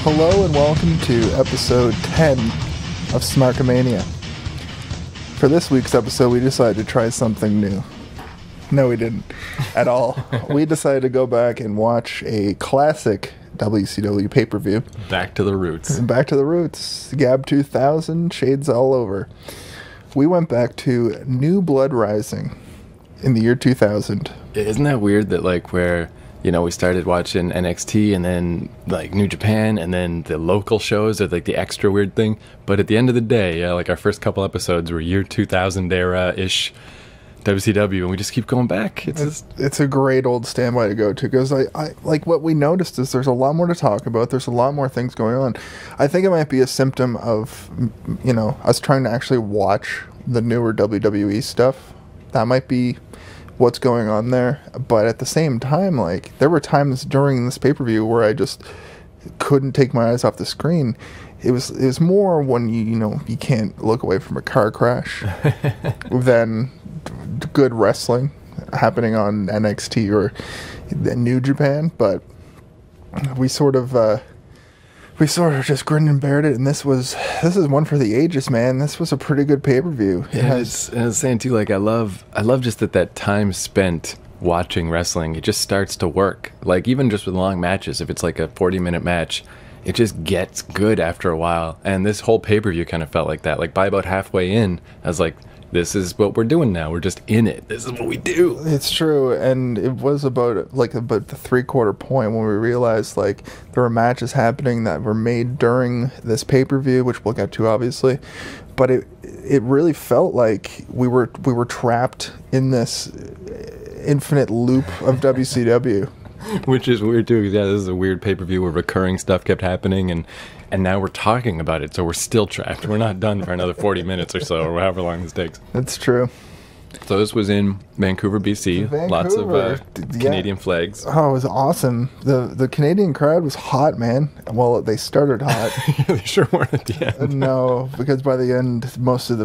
Hello and welcome to episode 10 of Smarkamania. For this week's episode, we decided to try something new. No, we didn't at all. We decided to go back and watch a classic WCW pay-per-view. Back to the roots. Back to the roots. Gab 2000, shades all over. We went back to New Blood Rising in the year 2000. Isn't that weird that, like, where, you know, we started watching NXT and then, like, New Japan and then the local shows are, like, the extra weird thing. But at the end of the day, yeah, like, our first couple episodes were year 2000 era-ish WCW, and we just keep going back. It's a great old standby to go to, because I like what we noticed is there's a lot more to talk about. There's a lot more things going on. I think it might be a symptom of, you know, us trying to actually watch the newer WWE stuff. That might be what's going on there. But at the same time, like, there were times during this pay-per-view where I just couldn't take my eyes off the screen. It was more when you can't look away from a car crash than good wrestling happening on NXT or New Japan. But we sort of just grinned and bared it, and this is one for the ages, man. This was a pretty good pay-per-view. And I was saying too, like, I love just that time spent watching wrestling, it just starts to work. Like, even just with long matches, if it's like a 40-minute match, it just gets good after a while. And this whole pay-per-view kind of felt like that. Like, by about halfway in, I was like, this is what we're doing now. We're just in it. This is what we do. It's true. And it was about the three-quarter point when we realized, like, there were matches happening that were made during this pay-per-view, which we'll get to, obviously. But it really felt like we were trapped in this infinite loop of WCW. Which is weird too, because this is a weird pay-per-view where recurring stuff kept happening, and now we're talking about it, so we're still trapped. We're not done for another 40 minutes or so, or however long this takes. That's true. So this was in Vancouver, BC. Lots of Canadian flags. Oh, it was awesome. The Canadian crowd was hot, man. Well, they started hot. Yeah, they sure weren't at the end. No, because by the end, most of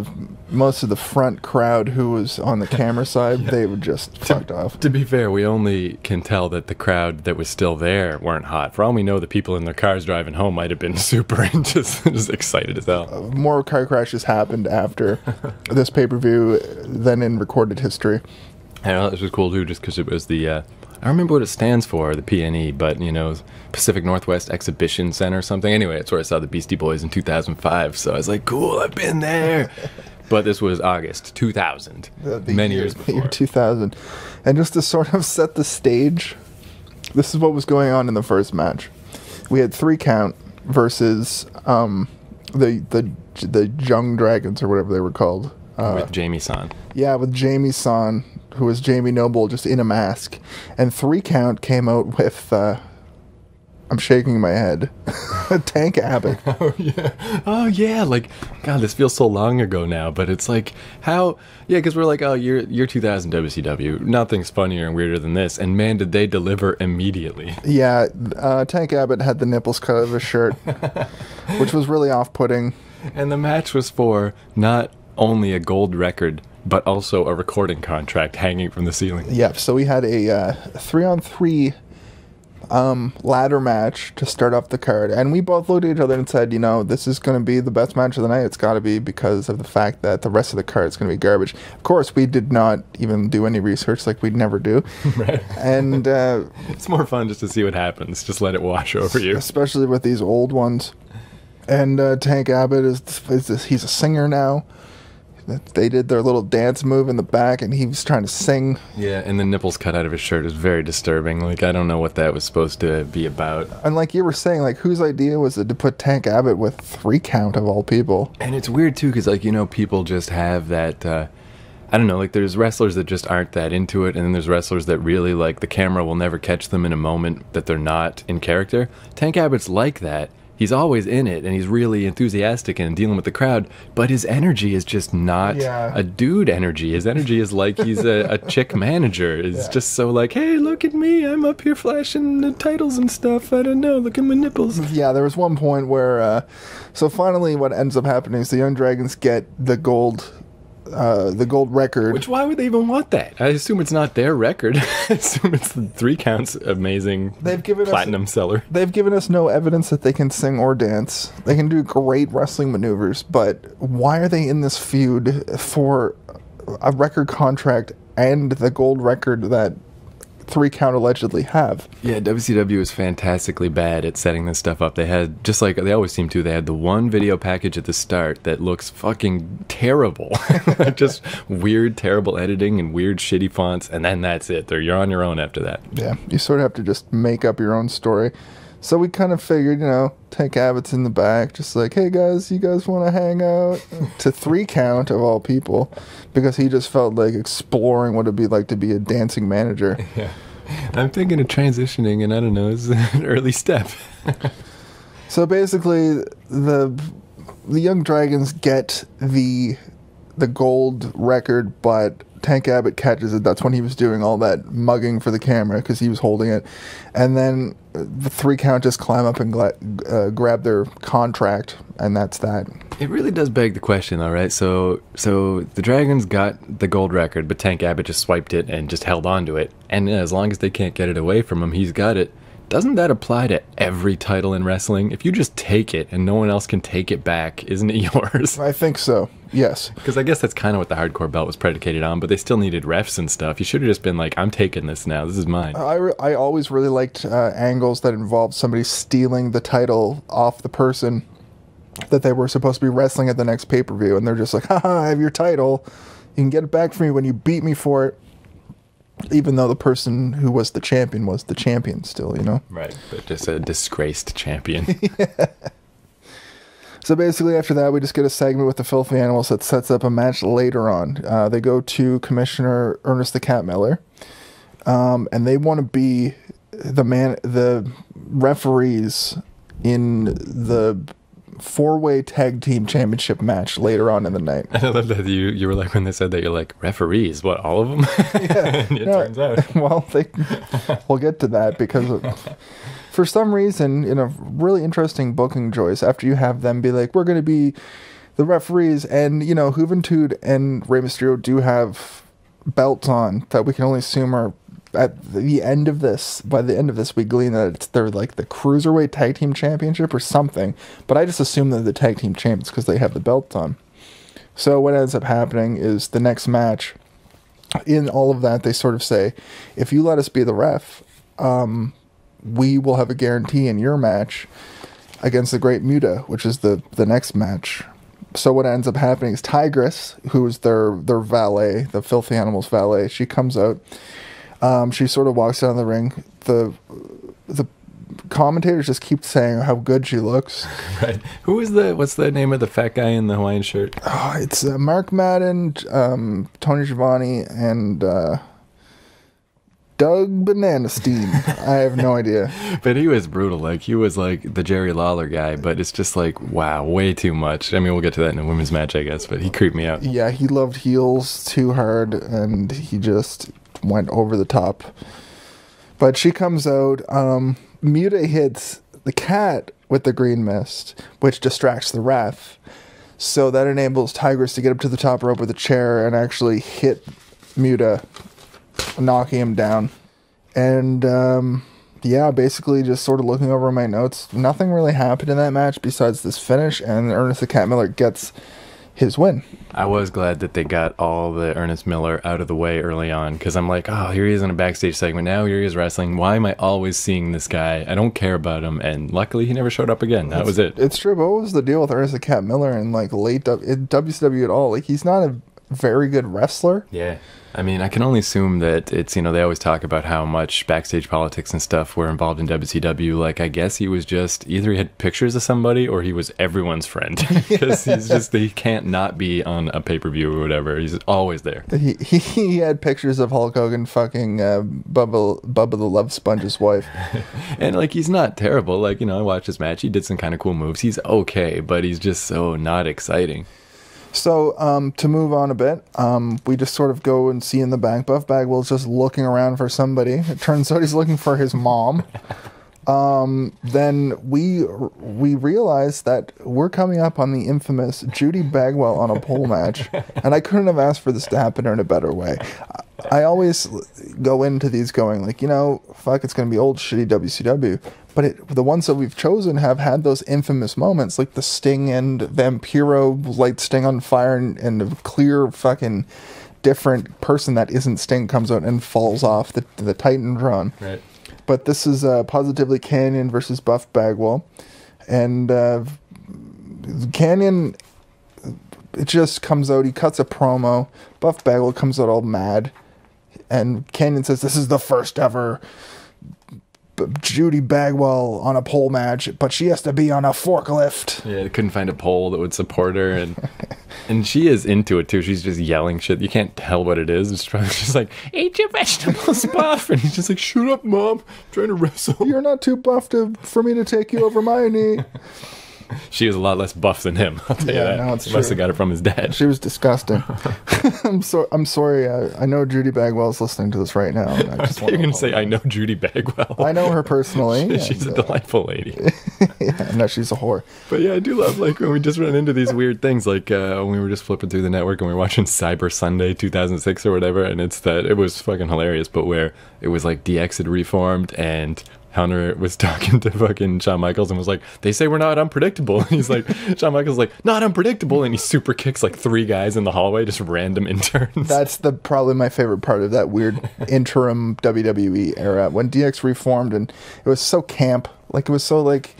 the front crowd who was on the camera side, yeah, they were just fucked off. To be fair, we only can tell that the crowd that was still there weren't hot. For all we know, the people in their cars driving home might have been super and just excited as hell. More car crashes happened after this pay-per-view than in recorded history. Yeah, this was cool too, just because it was the I don't remember what it stands for, the PNE, but, you know, Pacific Northwest Exhibition Center or something. Anyway, it's where I saw the Beastie Boys in 2005, so I was like, cool, I've been there. But this was August 2000, many years before. The year 2000. And just to sort of set the stage, this is what was going on in the first match. We had 3 count versus the Young Dragons, or whatever they were called. With Jamie San. Yeah, with Jamie San, who was Jamie Noble, just in a mask. And 3 count came out with, I'm shaking my head, Tank Abbott. Oh, yeah. Like, God, this feels so long ago now, but it's like, how... Yeah, because we're like, oh, year 2000 WCW. Nothing's funnier and weirder than this. And, man, did they deliver immediately. Yeah, Tank Abbott had the nipples cut out of his shirt, which was really off-putting. And the match was for not only a gold record, but also a recording contract hanging from the ceiling. Yeah, so we had a 3-on-3 ladder match to start off the card, and we both looked at each other and said, you know, this is going to be the best match of the night. It's got to be, because of the fact that the rest of the card is going to be garbage. Of course, we did not even do any research, like we'd never do. Right. And it's more fun just to see what happens. Just let it wash over you. Especially with these old ones. And Tank Abbott he's a singer now. They did their little dance move in the back, and he was trying to sing. Yeah, and the nipples cut out of his shirt is very disturbing. Like, I don't know what that was supposed to be about. And like you were saying, like, whose idea was it to put Tank Abbott with 3 count of all people? And it's weird, too, because, like, you know, people just have that... I don't know, like, there's wrestlers that just aren't that into it, and then there's wrestlers that really, like, the camera will never catch them in a moment that they're not in character. Tank Abbott's like that. He's always in it, and he's really enthusiastic and dealing with the crowd, but his energy is just not a dude energy. His energy is like he's a chick manager. It's just so like, hey, look at me, I'm up here flashing the titles and stuff. I don't know, look at my nipples. Yeah, there was one point where, so finally what ends up happening is the Young Dragons get the gold the gold record. Which, why would they even want that? I assume it's not their record. I assume it's the 3 counts amazing platinum seller. They've given us no evidence that they can sing or dance. They can do great wrestling maneuvers, but why are they in this feud for a record contract and the gold record that 3 count allegedly have? Yeah, WCW is fantastically bad at setting this stuff up. They had, just like they always seem to, they had the one video package at the start that looks fucking terrible. Just weird, terrible editing and weird, shitty fonts, and then that's it. You're on your own after that. Yeah, you sort of have to just make up your own story. So we kind of figured, Tank Abbott's in the back, just like, hey guys, you guys want to hang out? To 3 count of all people, because he just felt like exploring what it'd be like to be a dancing manager. Yeah. I'm thinking of transitioning, and I don't know, it's an early step. So basically, the Young Dragons get the gold record, but Tank Abbott catches it. That's when he was doing all that mugging for the camera because he was holding it. And then the 3 count just climb up and grab their contract, and that's that. It really does beg the question, though, right? So the Dragons got the gold record, but Tank Abbott just swiped it and just held on to it. And as long as they can't get it away from him, he's got it. Doesn't that apply to every title in wrestling? If you just take it and no one else can take it back, isn't it yours? I think so, yes. Because I guess that's kind of what the hardcore belt was predicated on, but they still needed refs and stuff. You should have just been like, I'm taking this now. This is mine. I always really liked angles that involved somebody stealing the title off the person that they were supposed to be wrestling at the next pay-per-view, and they're just like, haha, I have your title. You can get it back from me when you beat me for it. Even though the person who was the champion still, Right, but just a disgraced champion. Yeah. So basically after that, we just get a segment with the Filthy Animals that sets up a match later on. They go to Commissioner Ernest the Cat Miller, and they want to be the referees in the 4-way tag team championship match later on in the night. I love that you were like, when they said that, you're like, referees, what, all of them? Yeah. It turns out. Well, we'll get to that because for some reason, in a really interesting booking choice, after you have them be like, we're going to be the referees, and, Juventud and Rey Mysterio do have belts on that we can only assume are at the end of this. By the end of this, we glean that they're like the Cruiserweight Tag Team Championship or something, but I just assume they're the Tag Team Champions because they have the belts on. So what ends up happening is the next match, in all of that, they sort of say, if you let us be the ref, we will have a guarantee in your match against the Great Muta, which is the next match. So what ends up happening is Tigress, who is their valet, the Filthy Animals valet, she comes out. She sort of walks down the ring. The commentators just keep saying how good she looks. Right. What's the name of the fat guy in the Hawaiian shirt? Oh, it's Mark Madden, Tony Schiavone, and Doug Bananastein. I have no idea. But he was brutal. Like, he was like the Jerry Lawler guy, but it's just like, wow, way too much. I mean, we'll get to that in a women's match, I guess, but he creeped me out. Yeah, he loved heels too hard, and he just went over the top. But she comes out. Muta hits the cat with the green mist, which distracts the ref. So that enables Tigress to get up to the top rope with a chair and actually hit Muta, knocking him down. And yeah, basically just sort of looking over my notes, nothing really happened in that match besides this finish, and Ernest the Cat Miller gets his win. I was glad that they got all the Ernest Miller out of the way early on, because I'm like, oh, here he is in a backstage segment. Now here he is wrestling. Why am I always seeing this guy? I don't care about him. And luckily, he never showed up again. That was it. It's true. But what was the deal with Ernest the Cat Miller in like late WCW at all? Like, he's not a very good wrestler. Yeah. I mean, I can only assume that it's, they always talk about how much backstage politics and stuff were involved in WCW. Like, I guess he was just, either he had pictures of somebody or he was everyone's friend. Because he can't not be on a pay-per-view or whatever. He's always there. He had pictures of Hulk Hogan fucking Bubba the Love Sponge's wife. And, like, he's not terrible. Like, I watched his match. He did some kind of cool moves. He's okay, but he's just so not exciting. So, to move on a bit, we just sort of go and see in the back, Buff Bagwell's just looking around for somebody. It turns out he's looking for his mom. Then we realized that we're coming up on the infamous Judy Bagwell on a pole match, and I couldn't have asked for this to happen in a better way. I always go into these going like, fuck, it's going to be old shitty WCW, but the ones that we've chosen have had those infamous moments, like the Sting and Vampiro light Sting on fire, and a clear fucking different person that isn't Sting comes out and falls off the Titantron. Right. But this is Positively Canyon versus Buff Bagwell. And Canyon, it just comes out, he cuts a promo. Buff Bagwell comes out all mad. And Canyon says, this is the first ever Judy Bagwell on a pole match, but she has to be on a forklift. Yeah, they couldn't find a pole that would support her, and she is into it too. She's just yelling shit. You can't tell what it is. It's probably just like, eat your vegetables, Buff. And he's just like, shut up, Mom. I'm trying to wrestle. You're not too buff for me to take you over my knee. She was a lot less buff than him, I'll tell you that. No, it's He must true. have got it from his dad. She was disgusting. I'm sorry. I know Judy Bagwell's listening to this right now. And I just You're going to say, I know Judy Bagwell. I know her personally. She's a delightful lady. Yeah, no, she's a whore. But yeah, I do love like when we just run into these weird things, like when we were just flipping through the network and we were watching Cyber Sunday 2006 or whatever, and it was fucking hilarious, but where it was like DX had reformed and Hunter was talking to fucking Shawn Michaels and was like, they say we're not unpredictable. And he's like, Shawn Michaels is like, not unpredictable. And he super kicks like 3 guys in the hallway, just random interns. That's probably my favorite part of that weird interim WWE era when DX reformed, and it was so camp. Like, it was so like,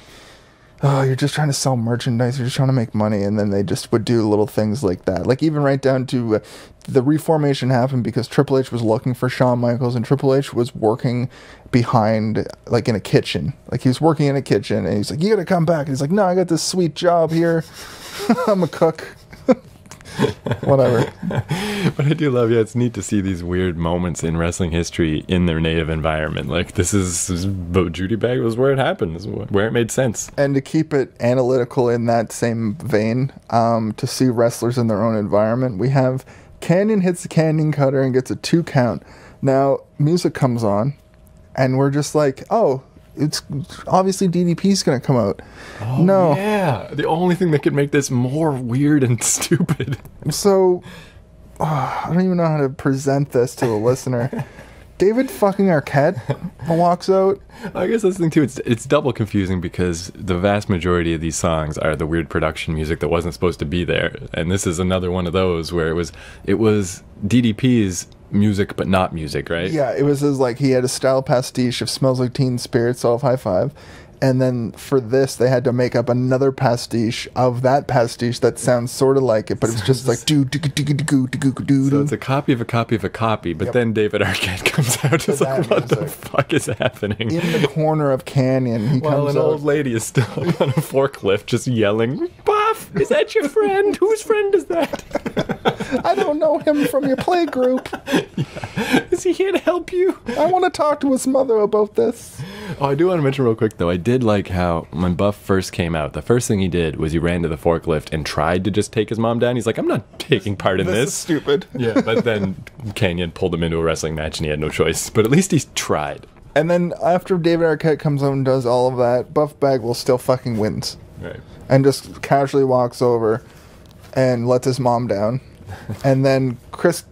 oh, you're just trying to sell merchandise, you're just trying to make money, and then they just would do little things like that. Like, even right down to the reformation happened because Triple H was looking for Shawn Michaels, and Triple H was working behind, like, in a kitchen. Like, he was working in a kitchen, and he's like, you gotta come back. And he's like, no, I got this sweet job here. I'm a cook. Whatever. But I do love, it's neat to see these weird moments in wrestling history in their native environment. Like, this is Judy Bagwell was where it happened, this is where it made sense. And to keep it analytical in that same vein, to see wrestlers in their own environment, we have Canyon hits the Canyon Cutter and gets a 2 count. Now, music comes on, and we're just like, oh, it's obviously DDP's going to come out. Oh, no. Yeah. The only thing that could make this more weird and stupid. So, I don't even know how to present this to the listener. David fucking Arquette walks out. I guess that's the thing too. It's double confusing because the vast majority of these songs are the weird production music that wasn't supposed to be there, and this is another one of those where it was DDP's music but not music, right? Yeah, it was like he had a style pastiche of Smells Like Teen Spirit, so High Five. And then for this, they had to make up another pastiche of that pastiche that sounds sort of like it, but it's just like do. So it's a copy of a copy of a copy, but then David Arquette comes out. It's like, what the fuck is happening? In the corner of Canyon, he While comes an out. old lady is still on a forklift just yelling, Buff, is that your friend? Whose friend is that? I don't know him from your play group. Yeah. Is he here to help you? I want to talk to his mother about this. Oh, I do want to mention real quick, though, I did like how when Buff first came out, the first thing he did was he ran to the forklift and tried to just take his mom down. He's like, I'm not taking part in This this. is stupid. Yeah, but then Canyon pulled him into a wrestling match and he had no choice. But at least he's tried. And then after David Arquette comes out and does all of that, Buff Bagwell still fucking wins. Right. And just casually walks over and lets his mom down. And then Chris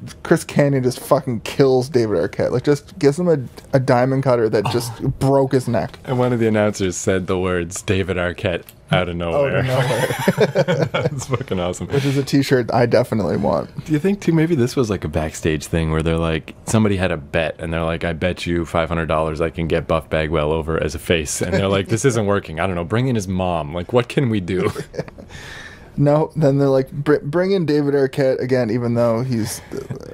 Canyon just fucking kills David Arquette. Like, just gives him a diamond cutter that just broke his neck. And one of the announcers said the words David Arquette out of nowhere. That's fucking awesome. Which is a t-shirt I definitely want. Do you think, too, maybe this was like a backstage thing where they're like, somebody had a bet and they're like, I bet you $500 I can get Buff Bagwell over as a face. And they're like, this isn't working. I don't know. Bring in his mom. Like, what can we do? No, then they're like, bring in David Arquette again, even though he's...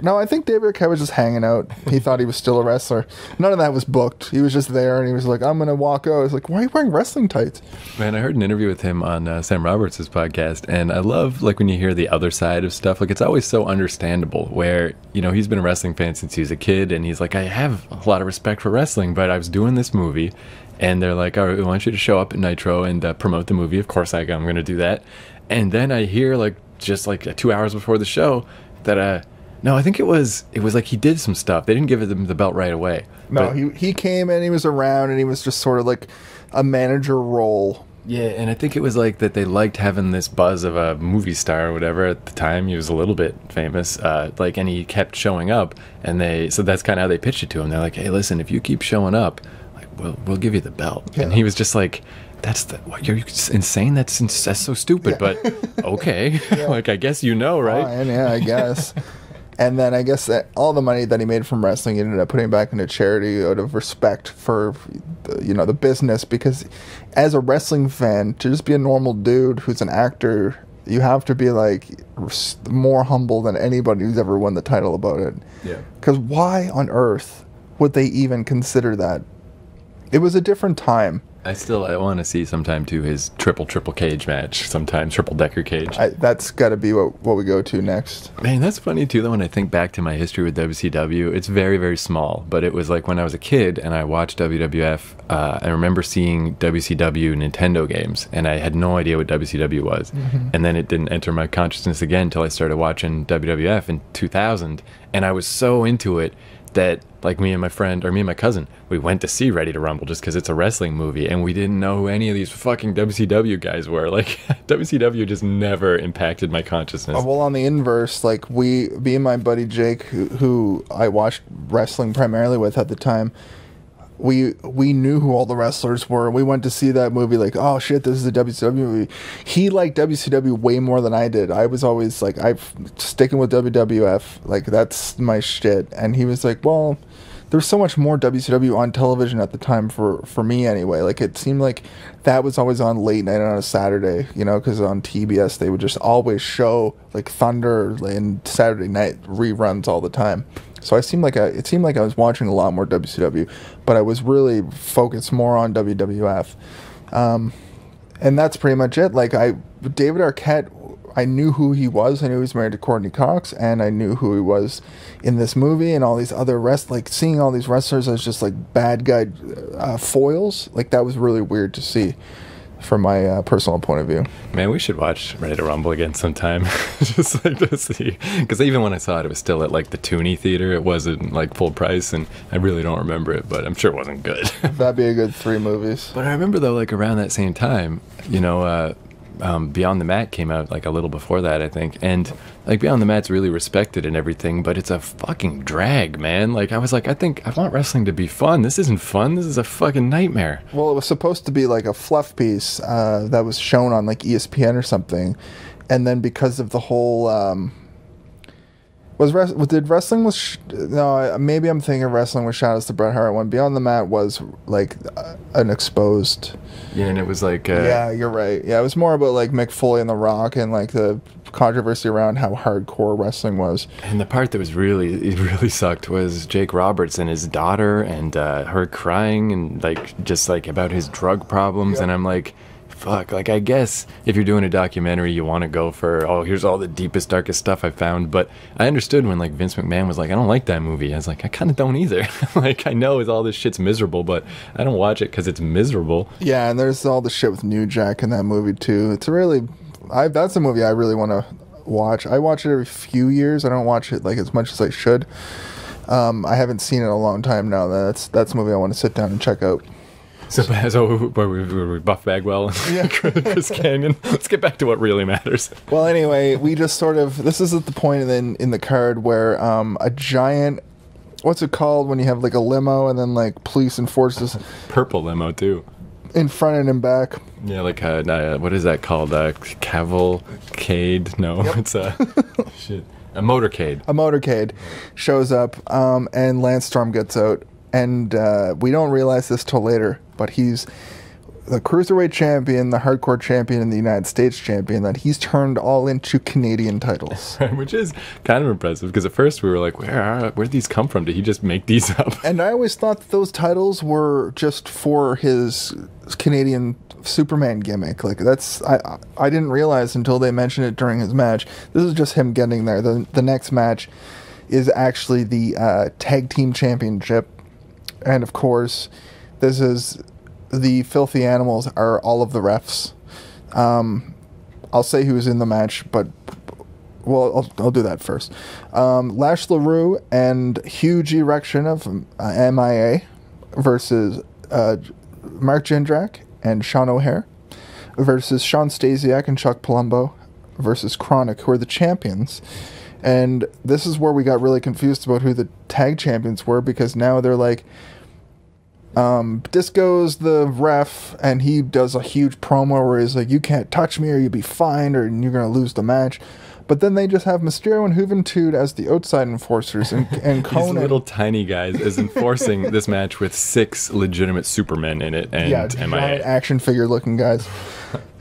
No, I think David Arquette was just hanging out. He thought he was still a wrestler. None of that was booked. He was just there, and he was like, I'm going to walk out. I was like, why are you wearing wrestling tights? Man, I heard an interview with him on Sam Roberts' podcast, and I love, like, when you hear the other side of stuff. Like, it's always so understandable, where, you know, he's been a wrestling fan since he was a kid, and he's like, I have a lot of respect for wrestling, but I was doing this movie, and they're like, all right, we want you to show up at Nitro and promote the movie. Of course, I'm going to do that. And then I hear, like, just like 2 hours before the show that No, I think it was like he did some stuff. They didn't give him the belt right away. No, but, he came and he was around and he was just sort of like a manager role. yeah, and I think it was like that they liked having this buzz of a movie star or whatever at the time. He was a little bit famous, like, and he kept showing up, and so that's kind of how they pitched it to him. They're like, hey, listen, if you keep showing up, like, we'll give you the belt. Yeah. And he was just like, what, you're insane? That's so stupid, but okay. Like, I guess right? Fine, yeah, I guess. And then I guess that all the money that he made from wrestling, he ended up putting back into charity out of respect for, the business. Because as a wrestling fan, to just be a normal dude who's an actor, you have to be like more humble than anybody who's ever won the title about it. Yeah. Because why on earth would they even consider that? It was a different time. I want to see sometime too his triple cage match, sometimes triple decker cage. That's got to be what we go to next. Man, that's funny too though when I think back to my history with WCW. It's very, very small, but it was like when I was a kid and I watched WWF, I remember seeing WCW Nintendo games and I had no idea what WCW was. Mm-hmm. And then it didn't enter my consciousness again until I started watching WWF in 2000, and I was so into it that, like, me and my cousin, we went to see Ready to Rumble just because it's a wrestling movie, and we didn't know who any of these fucking WCW guys were. Like, WCW just never impacted my consciousness. Well, on the inverse, like, me and my buddy Jake, who I watched wrestling primarily with at the time, we knew who all the wrestlers were. We went to see that movie like, oh shit, this is a WCW movie. He liked WCW way more than I did. I was always like, I'm sticking with WWF. Like, that's my shit. And he was like, well, there's so much more WCW on television at the time for me anyway. Like, it seemed like that was always on late night on a Saturday, because on TBS they would just always show like Thunder and Saturday night reruns all the time. So it seemed like I was watching a lot more WCW, but I was really focused more on WWF. And that's pretty much it. Like, David Arquette, I knew who he was. I knew he was married to Courtney Cox, and I knew who he was in this movie and all these other seeing all these wrestlers as just like bad guy foils. Like, that was really weird to see from my personal point of view. Man, we should watch Ready to Rumble again sometime. Just like to see. Because even when I saw it, it was still at like the Toonie Theater. It wasn't like full price, and I really don't remember it, but I'm sure it wasn't good. That'd be a good 3 movies. But I remember, though, like around that same time, Beyond the Mat came out like a little before that, I think. And like Beyond the Mat's really respected and everything, but it's a fucking drag, man. Like, I was like, I want wrestling to be fun. This isn't fun. This is a fucking nightmare. Well, it was supposed to be like a fluff piece that was shown on like ESPN or something. And then because of the whole maybe I'm thinking wrestling with Shadows the Bret Hart one. Beyond the Mat was like an exposed. Yeah, and it was like yeah, you're right. Yeah, it was more about like Mick Foley and The Rock and like the controversy around how hardcore wrestling was. And the part that was really sucked was Jake Roberts and his daughter and her crying and like just like about his drug problems. Yep. And I'm like, fuck, like, I guess if you're doing a documentary, you want to go for, here's all the deepest, darkest stuff I found. But I understood when, like, Vince McMahon was like, I don't like that movie. I was like, I kind of don't either. Like, I know all this shit's miserable, but I don't watch it because it's miserable. Yeah, and there's all the shit with New Jack in that movie, too. It's that's a movie I really want to watch. I watch it every few years. I don't watch it, like, as much as I should. I haven't seen it in a long time now. That's a movie I want to sit down and check out. So we Buff Bagwell and Chris Canyon. Let's get back to what really matters. Well, anyway, we just this is at the point in the card where a giant, what's it called when you have like a limo and then like police and forces. Purple limo too. In front and in back. Yeah, like what is that called? Cavalcade? No, yep. It's shit. A motorcade. A motorcade shows up, and Lance Storm gets out. And we don't realize this till later, but he's the Cruiserweight champion, the Hardcore champion, and the United States champion, that he's turned all into Canadian titles. Which is kind of impressive, because at first we were like, where'd these come from? Did he just make these up? And I always thought that those titles were just for his Canadian Superman gimmick. Like, I didn't realize until they mentioned it during his match. This is just him getting there. The next match is actually the Tag Team Championship. And of course, this is the Filthy Animals are all of the refs. I'll say who was in the match, but Well, I'll do that first. Lash LaRue and huge erection of MIA versus Mark Jindrak and Sean O'Hare versus Sean Stasiak and Chuck Palumbo versus Chronic, who are the champions. And this is where we got really confused about who the tag champions were, because now they're like, Disco's the ref, and he does a huge promo where he's like, you can't touch me or you'll be fined or you're going to lose the match. But then they just have Mysterio and Juventud as the outside enforcers, and Conan. These little tiny guys is enforcing this match with 6 legitimate Supermen in it and giant MIA. action figure looking guys.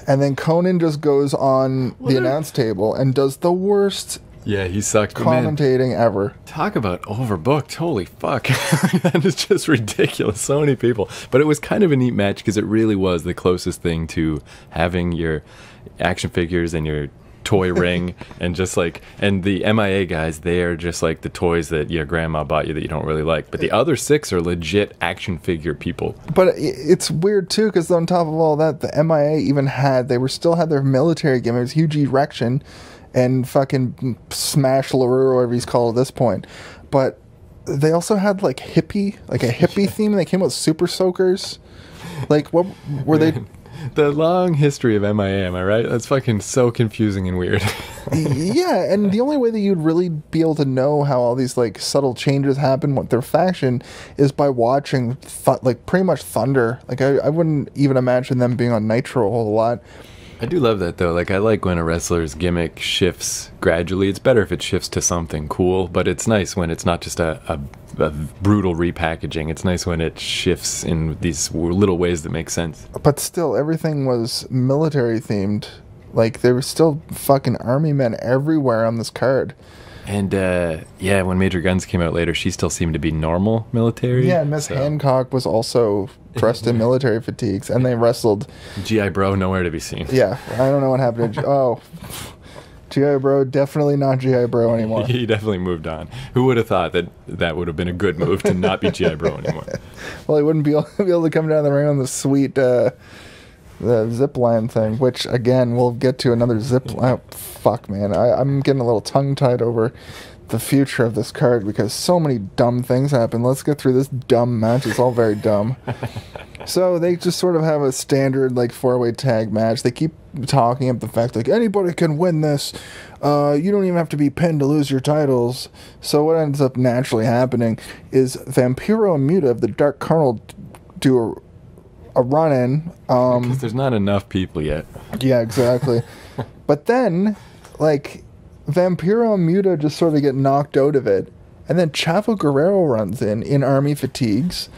And then Conan just goes on the announce table and does the worst Yeah, he sucked. commentating ever. Talk about overbooked. Holy fuck. That is just ridiculous. So many people. But it was kind of a neat match because it really was the closest thing to having your action figures and your toy ring and just like, and the MIA guys, they are just like the toys that your grandma bought you that you don't really like. But the other 6 are legit action figure people. But it's weird too, because on top of all that, the MIA even still had their military gimmicks, huge erection, and fucking Smash LaRue, or whatever he's called at this point. But they also had like a hippie theme. They came with super soakers. Like, what were they? The long history of MIA, am I right? That's fucking so confusing and weird. Yeah, and the only way that you'd really be able to know how all these like subtle changes happen with their faction is by watching like pretty much Thunder. Like I wouldn't even imagine them being on Nitro a whole lot. I do love that though. Like I like when a wrestler's gimmick shifts gradually. It's better if it shifts to something cool, but it's nice when it's not just a brutal repackaging. It's nice when it shifts in these little ways that make sense. But still, everything was military themed. Like there were still fucking army men everywhere on this card. And yeah, when Major Guns came out later, she still seemed to be normal military. Yeah, Miss Hancock was also dressed in military fatigues, and they wrestled. G.I. Bro, nowhere to be seen. Yeah, I don't know what happened to G.I. Bro, definitely not G.I. Bro anymore. He definitely moved on. Who would have thought that would have been a good move to not be G.I. Bro anymore? Well, he wouldn't be able to come down the ring on the sweet the zip line thing, which again we'll get to another zip line. Oh, fuck, man, I'm getting a little tongue tied over the future of this card because so many dumb things happen. Let's get through this dumb match. It's all very dumb. So they just sort of have a standard like 4-way tag match. They keep talking up the fact like anybody can win this. You don't even have to be pinned to lose your titles. So what ends up naturally happening is Vampiro and Muta of the Dark Carnival do a run-in. Because there's not enough people yet. Yeah, exactly. But then, like, Vampiro and Muta just sort of get knocked out of it. And then Chavo Guerrero runs in army fatigues.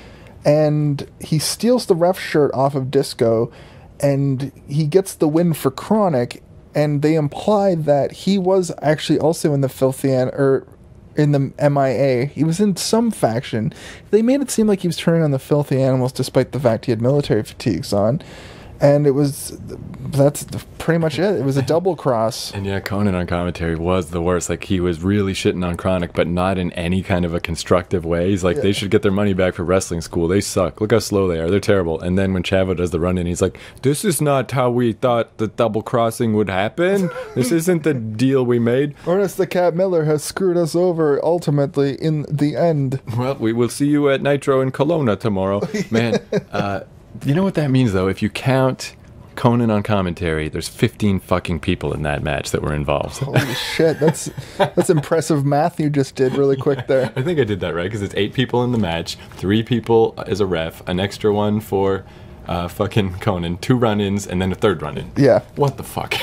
And he steals the ref shirt off of Disco. And he gets the win for Chronic. And they imply that he was actually also in the in the MIA. He was in some faction. They made it seem like he was turning on the Filthy Animals despite the fact he had military fatigues on. And that's pretty much it. It was a double cross. And yeah, Conan on commentary was the worst. Like, he was really shitting on Chronic, but not in any kind of a constructive way. He's like, They should get their money back for wrestling school. They suck. Look how slow they are. They're terrible. And then when Chavo does the run-in, he's like, this is not how we thought the double crossing would happen. This isn't the deal we made. Ernest the Cat Miller has screwed us over ultimately in the end. Well, we will see you at Nitro in Kelowna tomorrow. Man, you know what that means, though? If you count Conan on commentary, there's 15 fucking people in that match that were involved. Holy shit, that's impressive math you just did really quick there. I think I did that right, because it's 8 people in the match, 3 people as a ref, an extra one for fucking Conan, 2 run-ins, and then a 3rd run-in. Yeah. What the fuck?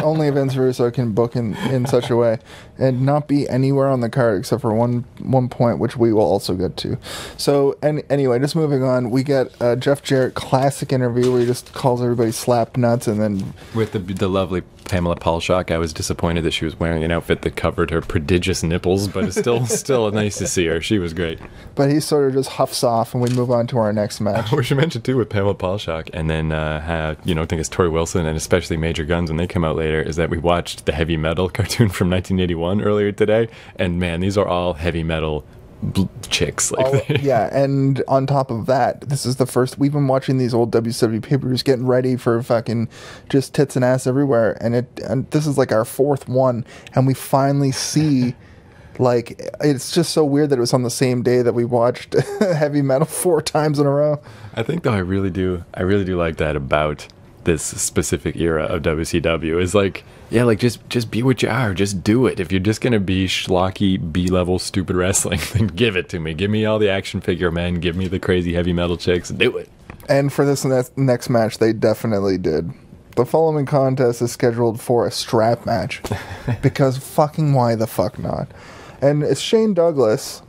Only Vince Russo can book in such a way and not be anywhere on the card except for one point, which we will also get to. So, anyway, just moving on, we get a Jeff Jarrett classic interview where he just calls everybody slap nuts, and then with the lovely Pamela Paulshock. I was disappointed that she was wearing an outfit that covered her prodigious nipples, but it's still nice to see her. She was great. But he sort of just huffs off, and we move on to our next match. We should mention too with Pamela Paulshock, and then I think it's Tori Wilson and especially Major Guns when they come out later, is that we watched the Heavy Metal cartoon from 1981 earlier today, and man, these are all heavy metal chicks. Like yeah, and on top of that, this is the first we've been watching these old WCW pay-per-views, getting ready for fucking just tits and ass everywhere, and this is like our fourth one, and we finally see. Like, it's just so weird that it was on the same day that we watched heavy metal 4 times in a row. I think though I really do like that about this specific era of WCW is like, yeah, like just be what you are, just do it. If you're just gonna be schlocky B-level stupid wrestling, then give it to me. Give me all the action figure men, give me the crazy heavy metal chicks, do it. And for this next match, they definitely did. The following contest is scheduled for a strap match, because fucking why the fuck not? And it's Shane Douglas,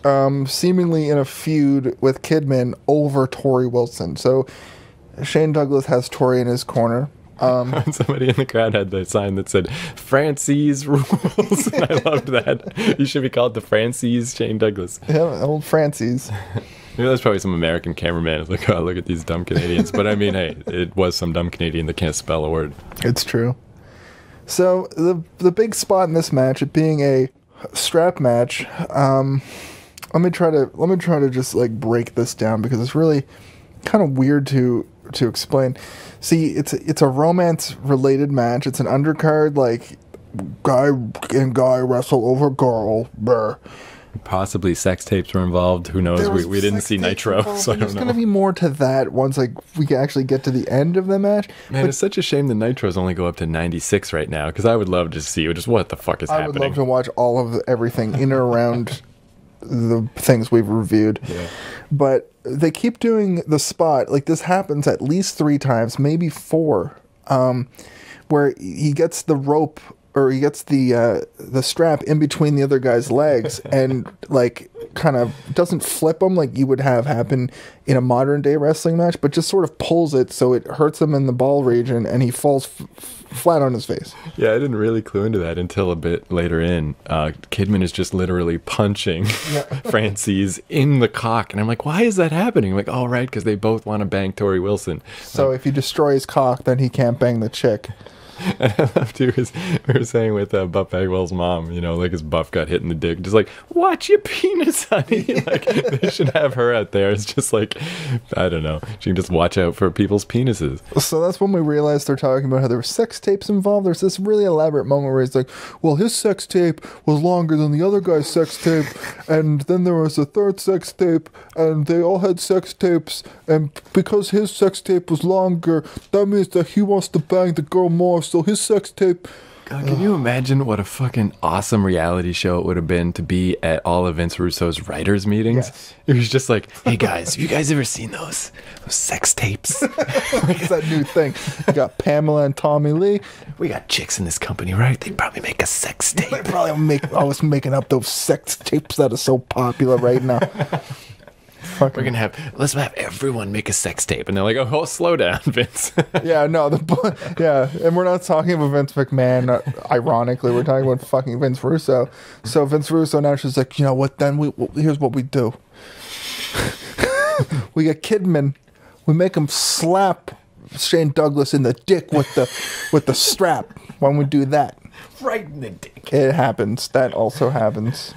seemingly in a feud with Kidman over Torrie Wilson. So Shane Douglas has Torrie in his corner. Somebody in the crowd had the sign that said "Francis rules," and I loved that. You should be called the Francis Shane Douglas. Yeah, old Francis. Maybe that's probably some American cameraman. It's like, oh, look at these dumb Canadians. But I mean, hey, it was some dumb Canadian that can't spell a word. It's true. So the big spot in this match, it being a strap match, let me try to just like break this down, because it's really kind of weird to explain. See, it's a romance related match. It's an undercard, like guy and guy wrestle over girl. Brr. Possibly sex tapes were involved. Who knows? We didn't see Nitro, so I don't know. There's going to be more to that once like we can actually get to the end of the match. Man, it's such a shame the Nitros only go up to 96 right now, because I would love to see just what the fuck is happening. I would love to watch all of everything in and around the things we've reviewed. Yeah. But they keep doing the spot. Like, this happens at least 3 times, maybe 4, where he gets the rope, or he gets the strap in between the other guy's legs, and like kind of doesn't flip him like you would have happen in a modern day wrestling match, but just sort of pulls it so it hurts him in the ball region, and he falls flat on his face. Yeah, I didn't really clue into that until a bit later in. Kidman is just literally punching Francis in the cock, and I'm like, why is that happening? I'm like, oh, right, because they both want to bang Torrie Wilson. So if you destroy his cock, then he can't bang the chick. And I love too, we were saying with Buff Bagwell's mom, you know, like his buff got hit in the dick, just like, watch your penis, honey. Like, they should have her out there. It's just like, I don't know, she can just watch out for people's penises. So that's when we realized they're talking about how there were sex tapes involved. There's this really elaborate moment where he's like, well, his sex tape was longer than the other guy's sex tape, and then there was a third sex tape, and they all had sex tapes, and because his sex tape was longer, that means that he wants to bang the girl more, so his sex tape... God, can you imagine what a fucking awesome reality show it would have been to be at all of Vince Russo's writers' meetings? Yes. It was just like, hey guys, have you guys ever seen those sex tapes? It's that new thing. You got Pamela and Tommy Lee. We got chicks in this company, right? They'd probably make a sex tape. They probably always making up those sex tapes that are so popular right now. We're gonna let's have everyone make a sex tape, and they're like, "Oh, slow down, Vince." Yeah, no, and we're not talking about Vince McMahon. Ironically, we're talking about fucking Vince Russo. So Vince Russo now she's like, you know what? Then here's what we do. We get Kidman. We make him slap Shane Douglas in the dick with the strap. When we do that, right in the dick. It happens. That also happens.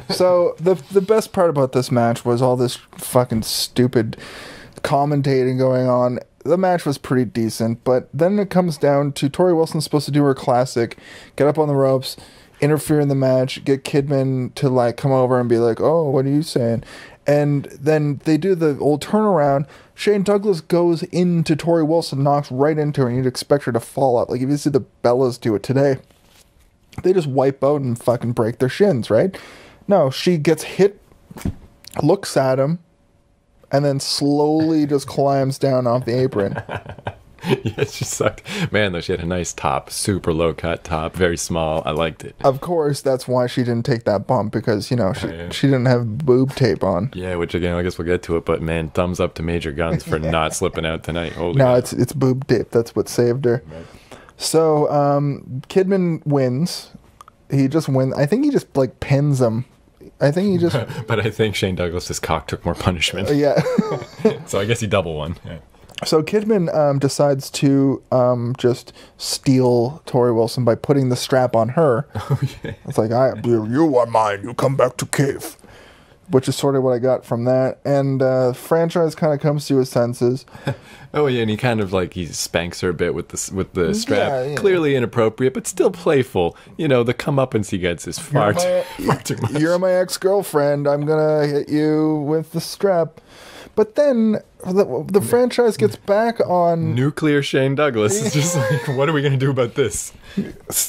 So the best part about this match was all this fucking stupid commentating going on. The match was pretty decent, but then it comes down to Torrie Wilson's supposed to do her classic, get up on the ropes, interfere in the match, get Kidman to like come over and be like, oh, what are you saying? And then they do the old turnaround. Shane Douglas goes into Torrie Wilson, knocks right into her, and you'd expect her to fall out. Like if you see the Bellas do it today, they just wipe out and fucking break their shins, right? No, she gets hit, looks at him, and then slowly just climbs down off the apron. Yeah, she sucked. Man, though, she had a nice top, super low cut top, very small. I liked it. Of course, that's why she didn't take that bump, because, you know, she didn't have boob tape on. Yeah, which again, I guess we'll get to it, but man, thumbs up to Major Guns for not slipping out tonight. Holy no, God. it's boob tape. That's what saved her. Right. So, Kidman wins. He just wins. I think he just, like, pins him. I think he just... But I think Shane Douglas's cock took more punishment. Yeah. So I guess he double won. Yeah. So Kidman decides to just steal Tori Wilson by putting the strap on her. Oh, yeah. It's like, you are mine. You come back to cave. Which is sort of what I got from that. And franchise kind of comes to his senses. Oh, yeah, and he kind of like, he spanks her a bit with the strap. Yeah. Clearly inappropriate, but still playful. You know, the comeuppance he gets is far too much. You're my ex-girlfriend. I'm going to hit you with the strap. But then the franchise gets back on... Nuclear Shane Douglas. It's just like, what are we going to do about this?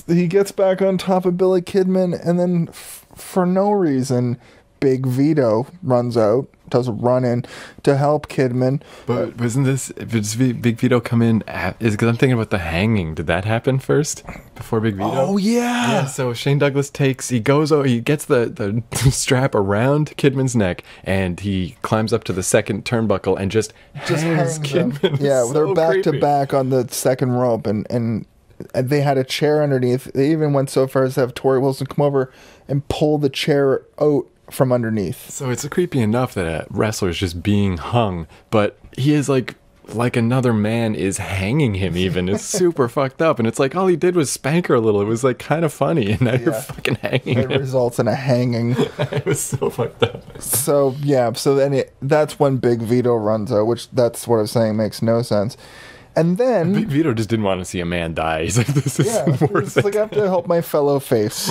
He gets back on top of Billy Kidman, and then for no reason... Big Vito runs out, does a run-in to help Kidman. But wasn't does Big Vito come in? Because I'm thinking about the hanging. Did that happen first before Big Vito? Oh, yeah. Yeah, so Shane Douglas he gets the strap around Kidman's neck, and he climbs up to the second turnbuckle and just hangs Kidman. Yeah, so they're back creepy. to back on the second rope, and they had a chair underneath. They even went so far as to have Tori Wilson come over and pull the chair out from underneath. So it's creepy enough that a wrestler is just being hung, but he is like another man is hanging him even. It's super fucked up, and it's like all he did was spank her a little. It was like kind of funny, and now you're fucking hanging It him. results in a hanging. It was so fucked up. So then that's when Big Vito runs out, which that's what I was saying makes no sense. And then Big Vito just didn't want to see a man die. He's like, this is worth it's it. like I have to help my fellow face.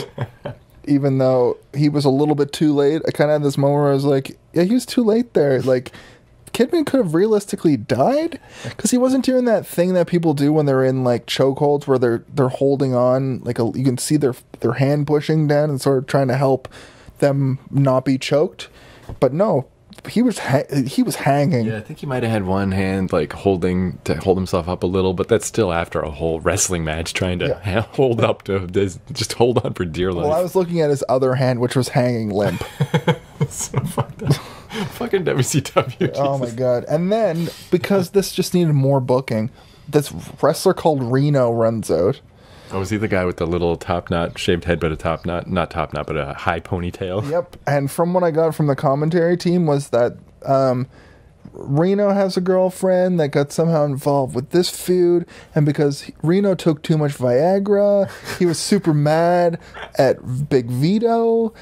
Even though he was a little bit too late, I kind of had this moment where I was like, yeah, he was too late there. Like, Kidman could have realistically died because he wasn't doing that thing that people do when they're in like chokeholds where they're holding on, like you can see their hand pushing down and sort of trying to help them not be choked. But no, he was hanging. Yeah, I think he might have had one hand like holding to hold himself up a little, but that's still after a whole wrestling match trying to hold up to just hold on for dear life. Well, I was looking at his other hand, which was hanging limp. So fucked up. Fucking WCW. Oh my Jesus. god. And then, because this just needed more booking, this wrestler called Reno runs out. Oh, was he the guy with the little top knot, shaved head, but a top knot? Not top knot, but a high ponytail. Yep. And from what I got from the commentary team was that Reno has a girlfriend that got somehow involved with this feud, and because Reno took too much Viagra, he was super mad at Big Vito,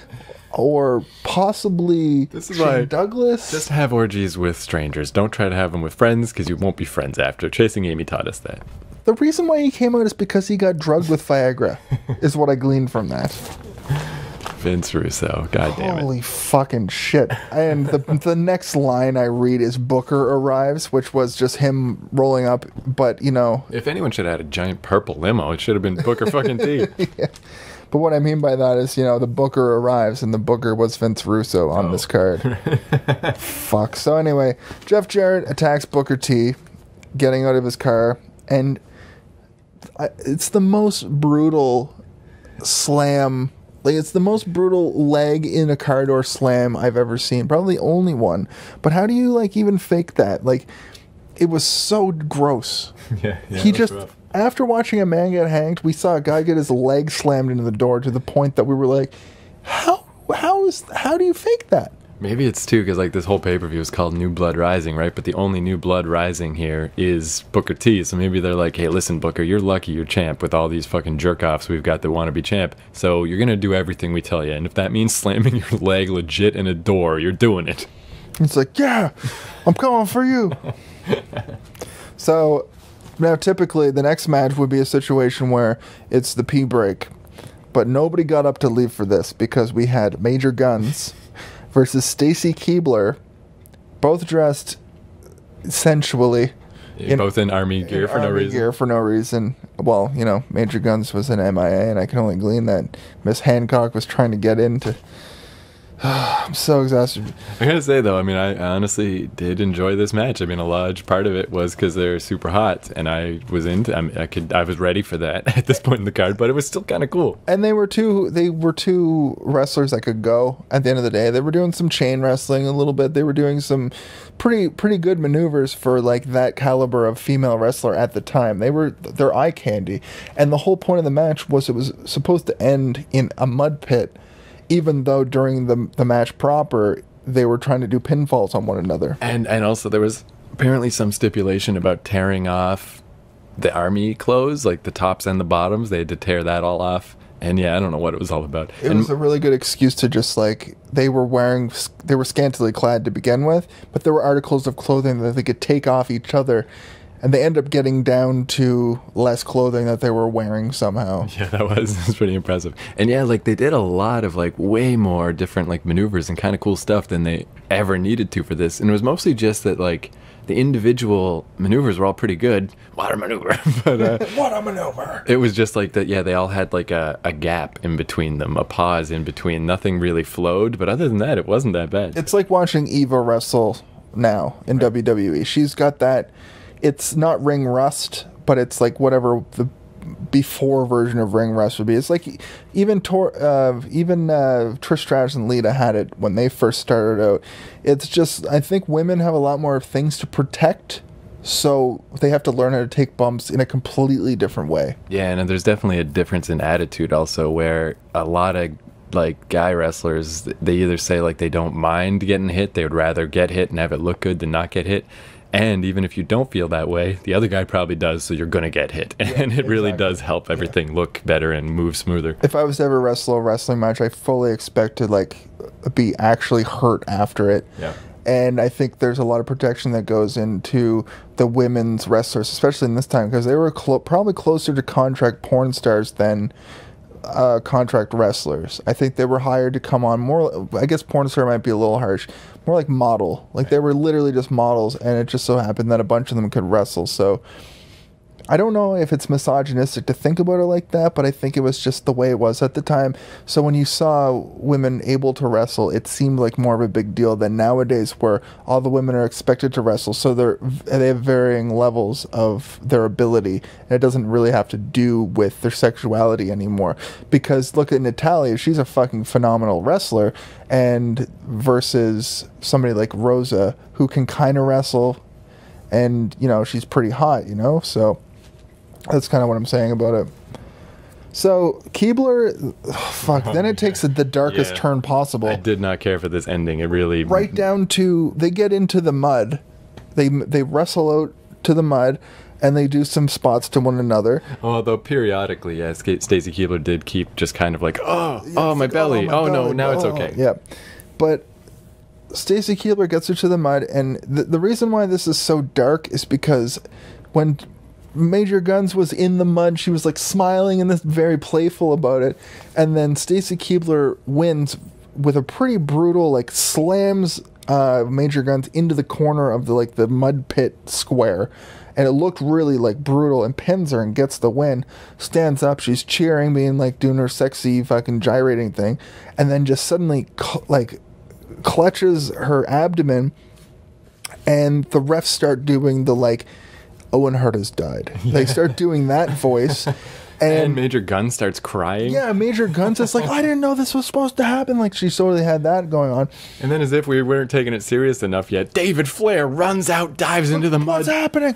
or possibly This is Shane why Douglas. Just have orgies with strangers. Don't try to have them with friends, because you won't be friends after. Chasing Amy taught us that. The reason why he came out is because he got drugged with Viagra, is what I gleaned from that. Vince Russo. God damn it. Holy fucking shit. And the next line I read is Booker arrives, which was just him rolling up, but you know. If anyone should have had a giant purple limo, it should have been Booker fucking T. Yeah. But what I mean by that is, you know, the Booker arrives, and the Booker was Vince Russo on this card. Fuck. So anyway, Jeff Jarrett attacks Booker T, getting out of his car, and it's the most brutal slam. Like, it's the most brutal leg in a car door slam I've ever seen. Probably the only one. But how do you, like, even fake that? Like, it was so gross. Yeah, He just... rough. After watching a man get hanged, we saw a guy get his leg slammed into the door to the point that we were like, how do you fake that? Maybe it's too, because like this whole pay-per-view is called New Blood Rising, right? But the only New Blood Rising here is Booker T. So maybe they're like, hey, listen, Booker, you're lucky you're champ with all these fucking jerk-offs we've got that want to be champ. So you're going to do everything we tell you. And if that means slamming your leg legit in a door, you're doing it. It's like, yeah, I'm coming for you. So now typically the next match would be a situation where it's the pee break. But nobody got up to leave for this because we had Major Guns versus Stacy Keibler, both dressed sensually. Both in army gear for no reason. Gear for no reason. Well, you know, Major Guns was an MIA, and I can only glean that Miss Hancock was trying to get into. I'm so exhausted. I gotta say though, I mean, I honestly did enjoy this match. I mean, a large part of it was because they're super hot, and I was into. I mean, I was ready for that at this point in the card, but it was still kind of cool. And they were two wrestlers that could go. At the end of the day, they were doing some chain wrestling a little bit. They were doing some pretty good maneuvers for like that caliber of female wrestler at the time. They're eye candy, and the whole point of the match was it was supposed to end in a mud pit. Even though during the match proper, they were trying to do pinfalls on one another. And also there was apparently some stipulation about tearing off the army clothes, like the tops and the bottoms. They had to tear that all off. And yeah, I don't know what it was all about. It was a really good excuse to just like, they were scantily clad to begin with, but there were articles of clothing that they could take off each other, and they end up getting down to less clothing that they were wearing somehow. Yeah, that was pretty impressive. And yeah, like they did a lot of like way more different like maneuvers and kind of cool stuff than they ever needed to for this. And it was mostly just that like the individual maneuvers were all pretty good. Water maneuver. But Water maneuver. it was just like that, yeah, they all had like a gap in between them, a pause in between. Nothing really flowed, but other than that, it wasn't that bad. It's like watching Eva wrestle now in WWE. She's got that, it's not ring rust, but it's like whatever the before version of ring rust would be. It's like even Trish Stratus and Lita had it when they first started out. It's just, I think women have a lot more things to protect, so they have to learn how to take bumps in a completely different way. Yeah, and there's definitely a difference in attitude also, where a lot of like guy wrestlers, they either say like they don't mind getting hit, they would rather get hit and have it look good than not get hit. And even if you don't feel that way, the other guy probably does, so you're going to get hit. And it really does help everything look better and move smoother. If I was to ever wrestle a wrestling match, I fully expect to like be actually hurt after it. Yeah. And I think there's a lot of protection that goes into the women's wrestlers, especially in this time, because they were probably closer to contract porn stars than contract wrestlers. I think they were hired to come on more, I guess porn star might be a little harsh, more like model. Like they were literally just models, and it just so happened that a bunch of them could wrestle. So I don't know if it's misogynistic to think about it like that, but I think it was just the way it was at the time. So when you saw women able to wrestle, it seemed like more of a big deal than nowadays, where all the women are expected to wrestle. So they have varying levels of their ability, and it doesn't really have to do with their sexuality anymore. Because look at Natalia, she's a fucking phenomenal wrestler, and versus somebody like Rosa, who can kind of wrestle, and you know, she's pretty hot, you know. So that's kind of what I'm saying about it. So Keebler, fuck, then it takes the darkest turn possible. I did not care for this ending. It really... Right down to, they get into the mud. They wrestle out to the mud, and they do some spots to one another. Although periodically, yeah, Stacy Keebler did keep just kind of like, oh, my belly. Oh, no, now it's okay. Yeah. But Stacy Keebler gets her to the mud, and the reason why this is so dark is because when Major Guns was in the mud, she was like smiling and this very playful about it, and then Stacy Keebler wins with a pretty brutal, like slams Major Guns into the corner of the mud pit square, and it looked really like brutal, and pins her and gets the win. Stands up, she's cheering, being like doing her sexy fucking gyrating thing, and then just suddenly clutches her abdomen, and the refs start doing the like, Owen Hart has died. Yeah. They start doing that voice. And Major Gunn starts crying. Yeah, Major Gunn's just like, I didn't know this was supposed to happen. Like, she totally had that going on. And then as if we weren't taking it serious enough yet, David Flair runs out, dives into the mud. What's happening?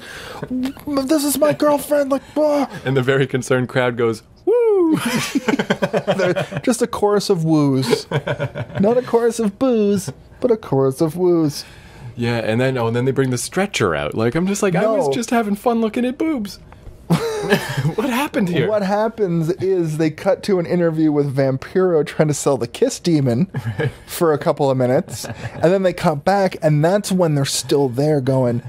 This is my girlfriend. Like, whoa. And the very concerned crowd goes, woo! Just a chorus of woos. Not a chorus of boos, but a chorus of woos. Yeah, and then they bring the stretcher out. Like, I'm just like, I was just having fun looking at boobs. What happened here? What happens is they cut to an interview with Vampiro trying to sell the Kiss Demon for a couple of minutes, and then they cut back, and that's when they're still there going,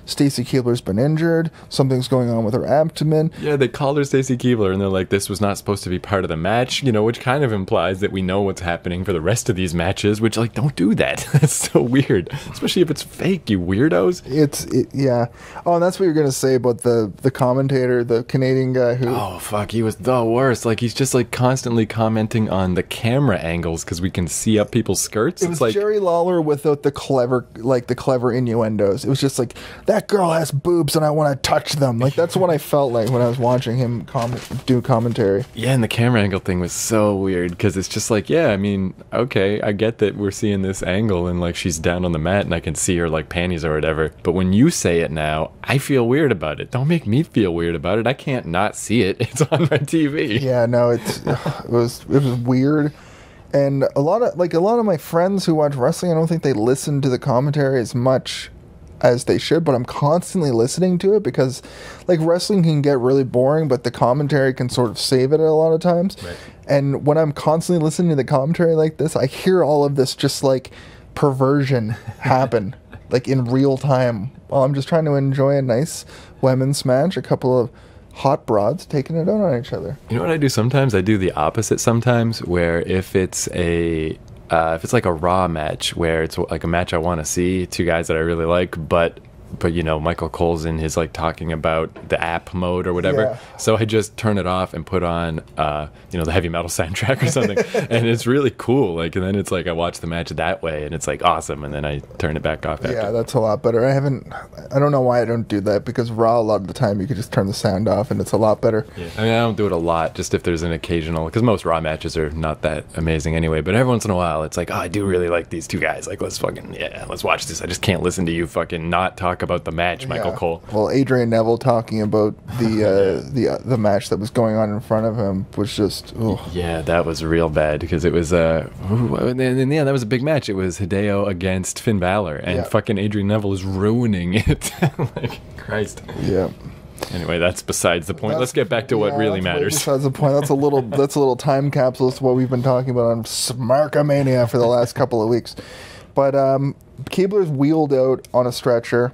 Stacy Keebler's been injured. Something's going on with her abdomen. Yeah, they called her Stacy Keebler, and they're like, this was not supposed to be part of the match, you know, which kind of implies that we know what's happening for the rest of these matches, which, like, don't do that. That's so weird. Especially if it's fake, you weirdos. Yeah. Oh, and that's what you're going to say about the commentator, the Canadian guy who... Oh, fuck, he was the worst. Like, he's just, like, constantly commenting on the camera angles because we can see up people's skirts. It was like Jerry Lawler without the clever innuendos. It was just like, that girl has boobs and I want to touch them. Like, that's what I felt like when I was watching him do commentary. Yeah, and the camera angle thing was so weird because it's just like, yeah, I mean, okay, I get that we're seeing this angle and like she's down on the mat and I can see her like panties or whatever. But when you say it now, I feel weird about it. Don't make me feel weird about it. I can't not see it. It's on my TV. Yeah, no, it was weird. And a lot of my friends who watch wrestling, I don't think they listen to the commentary as much as they should, but I'm constantly listening to it because, like, wrestling can get really boring, but the commentary can sort of save it a lot of times. Right. And when I'm constantly listening to the commentary like this, I hear all of this just, like, perversion happen, like, in real time, while I'm just trying to enjoy a nice women's match, a couple of hot broads taking it out on each other. You know what I do sometimes? I do the opposite sometimes, where if it's like a Raw match, where it's like a match I want to see, two guys that I really like, but you know, Michael Cole's in his like talking about the app mode or whatever. Yeah. So I just turn it off and put on, you know, the heavy metal soundtrack or something. And it's really cool. Like, and then it's like I watch the match that way and it's like awesome. And then I turn it back off after. Yeah, that's a lot better. I don't know why I don't do that, because Raw, a lot of the time you could just turn the sound off and it's a lot better. Yeah. I mean, I don't do it a lot, just if there's an occasional, because most Raw matches are not that amazing anyway. But every once in a while, it's like, oh, I do really like these two guys. Like, let's watch this. I just can't listen to you fucking not talk about the match, Michael Cole. Well, Adrian Neville talking about the match that was going on in front of him was just, ugh. Yeah, that was real bad, because it was yeah, that was a big match. It was Hideo against Finn Balor, and fucking Adrian Neville is ruining it. Like, Christ. Yeah. Anyway, that's besides the point. Let's get back to what really matters. Besides the point. That's a little time capsule as to what we've been talking about on Smarkamania for the last couple of weeks. But Keebler's wheeled out on a stretcher,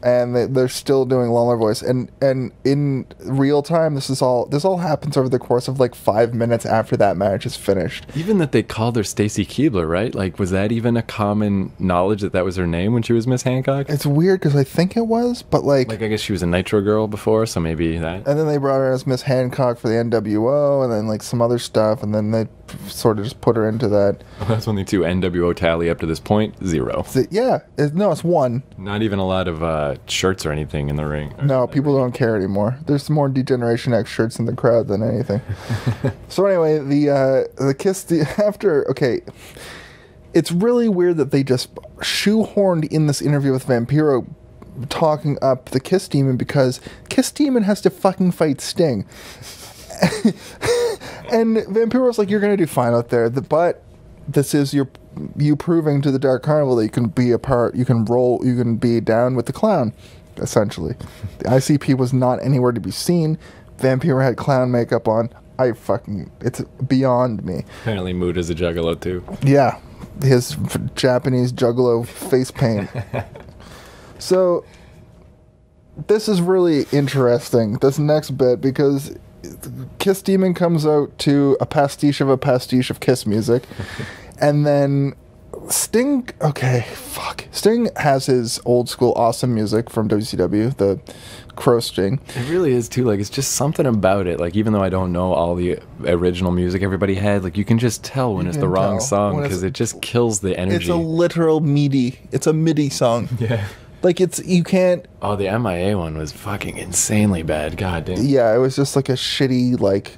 and they're still doing Lawler voice, and in real time, this all happens over the course of like 5 minutes after that match is finished. Even that they called her Stacy Keebler, right? Like, was that even a common knowledge that was her name when she was Miss Hancock? It's weird, because I think it was, but like I guess she was a Nitro girl before, so maybe that. And then they brought her as Miss Hancock for the NWO, and then like some other stuff, and then they sort of just put her into that. Well, that's only 2 NWO tally up to this point. 0. It's 1. Not even a lot of shirts or anything in the ring. No, people don't care anymore. There's more Degeneration X shirts in the crowd than anything. So anyway, the kiss okay, it's really weird that they just shoehorned in this interview with Vampiro talking up the Kiss Demon, because Kiss Demon has to fucking fight Sting. And Vampiro's like, you're gonna do fine out there, but this is you proving to the Dark Carnival that you can be a part, you can be down with the clown, essentially. The ICP was not anywhere to be seen. Vampiro had clown makeup on. It's beyond me. Apparently Mood is a juggalo too. Yeah, his Japanese juggalo face paint. So this is really interesting, this next bit, because Kiss Demon comes out to a pastiche of Kiss music. And then Sting has his old school awesome music from WCW, the Crow Sting. It really is too. Like, it's just something about it. Like, even though I don't know all the original music everybody had, like, you can just tell when it's the wrong song, because it just kills the energy. It's a literal it's a MIDI song. Yeah. Like, you can't... Oh, the MIA one was fucking insanely bad. God damn. Yeah, it was just like a shitty, like,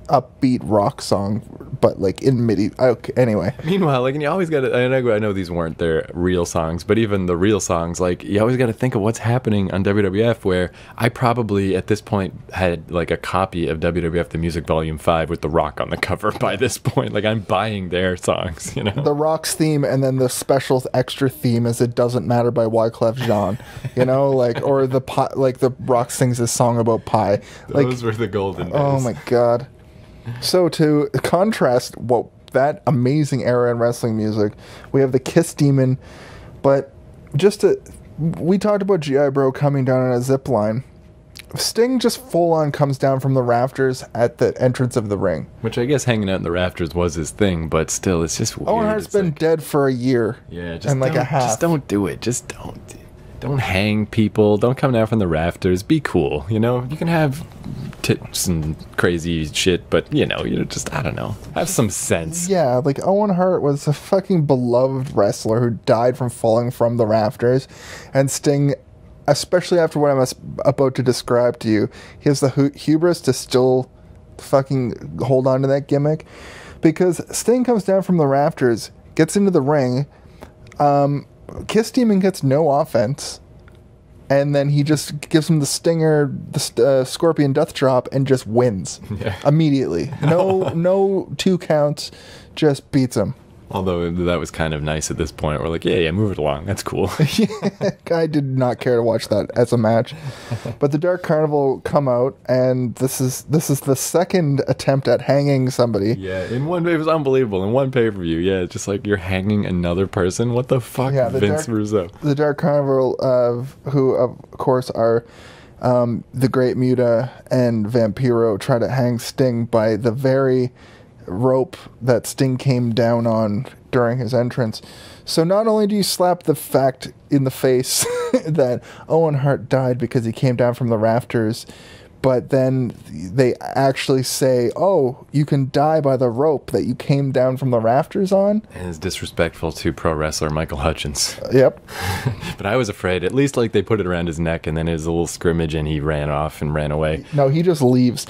upbeat rock song, but like in MIDI. Okay, anyway. Meanwhile, like, and you always got to, I know these weren't their real songs, but even the real songs, like, you always got to think of what's happening on WWF, where I probably at this point had like a copy of WWF The Music Volume 5 with The Rock on the cover by this point. Like, I'm buying their songs, you know? The Rock's theme, and then the special extra theme is It Doesn't Matter by Wyclef Jean, you know, like, or the Rock sings this song about pie. Those were the golden days. Oh my God. So to contrast that amazing era in wrestling music, we have the Kiss Demon, but we talked about G.I. Bro coming down on a zip line. Sting just full on comes down from the rafters at the entrance of the ring. Which I guess hanging out in the rafters was his thing, but still, it's just weird. Owen Hart's been dead for a year. Yeah, just and like a half. Just don't do it. Just don't. Don't hang people. Don't come down from the rafters. Be cool. You know, you can have tits and crazy shit, but you just, I don't know, have some sense. Yeah, like Owen Hart was a fucking beloved wrestler who died from falling from the rafters, and Sting, especially after what I'm about to describe to you, he has the hubris to still fucking hold on to that gimmick, because Sting comes down from the rafters, gets into the ring, Kiss Demon gets no offense, and then he just gives him the stinger, the Scorpion Death Drop, and just wins immediately. No 2 counts, just beats him. Although that was kind of nice at this point. We're like, yeah, move it along. That's cool. I did not care to watch that as a match. But the Dark Carnival come out, and this is the second attempt at hanging somebody. Yeah, it was unbelievable. In one pay-per-view, yeah, just like you're hanging another person. What the fuck, yeah, Vince Russo? The Dark Carnival, who of course are the Great Muta and Vampiro, try to hang Sting by the very rope that Sting came down on during his entrance. So not only do you slap the fact in the face that Owen Hart died because he came down from the rafters, but then they actually say, oh, you can die by the rope that you came down from the rafters on. And it's disrespectful to pro wrestler Michael Hutchins. Yep. But I was afraid, at least like they put it around his neck and then it was a little scrimmage and he ran off and ran away. No, he just leaves.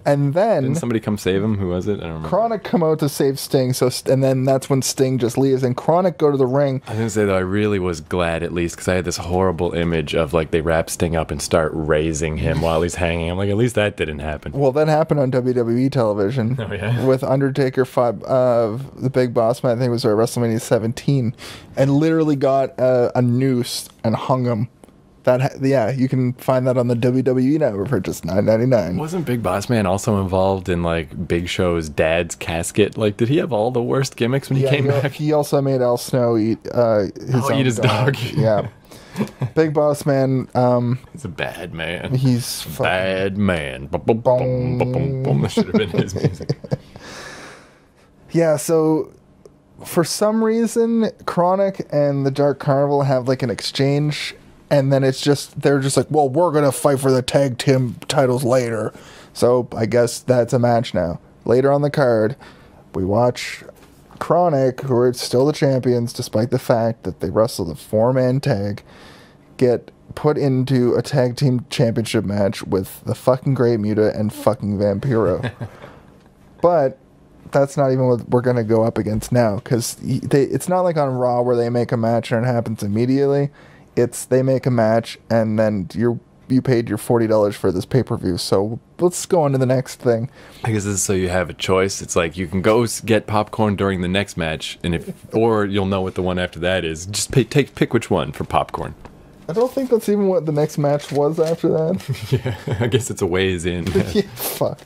And then... Didn't somebody come save him? Who was it? I don't remember. Chronic come out to save Sting, and then that's when Sting just leaves and Chronic go to the ring. I was going to say, though, I really was glad at least because I had this horrible image of like they wrap Sting up and start raising him while he's hanging. I'm like, at least that didn't happen. Well, that happened on WWE television. Oh, yeah? With Undertaker fought the Big Boss Man, I think it was at WrestleMania 17, and literally got a noose and hung him. Yeah, you can find that on the WWE Network for just $9.99. Wasn't Big Boss Man also involved in like Big Show's dad's casket? Like, did he have all the worst gimmicks when he came back? He also made Al Snow eat his dog. Yeah. Big Boss Man. He's a bad man. He's bad man. That should have been his music. Yeah, so for some reason, Chronic and the Dark Carnival have like an exchange, and then they're just like, well, we're gonna fight for the tag team titles later. So I guess that's a match now. Later on the card, we watch Chronic, who are still the champions, despite the fact that they wrestled a 4-man tag, get put into a tag team championship match with the fucking Great Muta and fucking Vampiro. But that's not even what we're going to go up against now, because it's not like on Raw where they make a match and it happens immediately. It's they make a match and then you paid your $40 for this pay-per-view. So let's go on to the next thing. I guess this is so you have a choice. It's like you can go get popcorn during the next match, or you'll know what the one after that is. Just pick which one for popcorn. I don't think that's even what the next match was after that. Yeah, I guess it's a ways in. Yeah, fuck.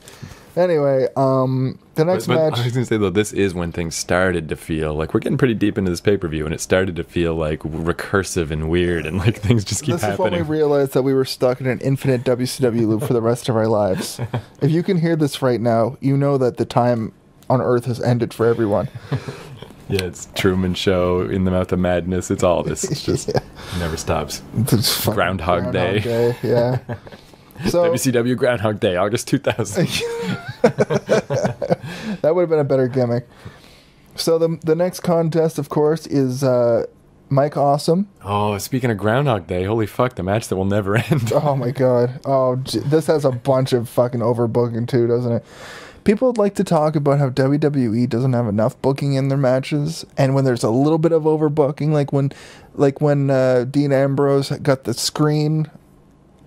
Anyway, the next match... I was going to say, though, this is when things started to feel like we're getting pretty deep into this pay-per-view, and it started to feel like recursive and weird, and like things just keep happening. This is when we realized that we were stuck in an infinite WCW loop for the rest of our lives. If you can hear this right now, you know that the time on Earth has ended for everyone. Yeah, it's Truman Show, In the Mouth of Madness. It's all this. It's just it never stops. It's Groundhog Day. Yeah. So, WCW Groundhog Day, August 2000. That would have been a better gimmick. So the next contest, of course, is Mike Awesome. Oh, speaking of Groundhog Day, holy fuck, the match that will never end. Oh my god. Oh, this has a bunch of fucking overbooking too, doesn't it? People would like to talk about how WWE doesn't have enough booking in their matches, and when there's a little bit of overbooking, like when Dean Ambrose got the screen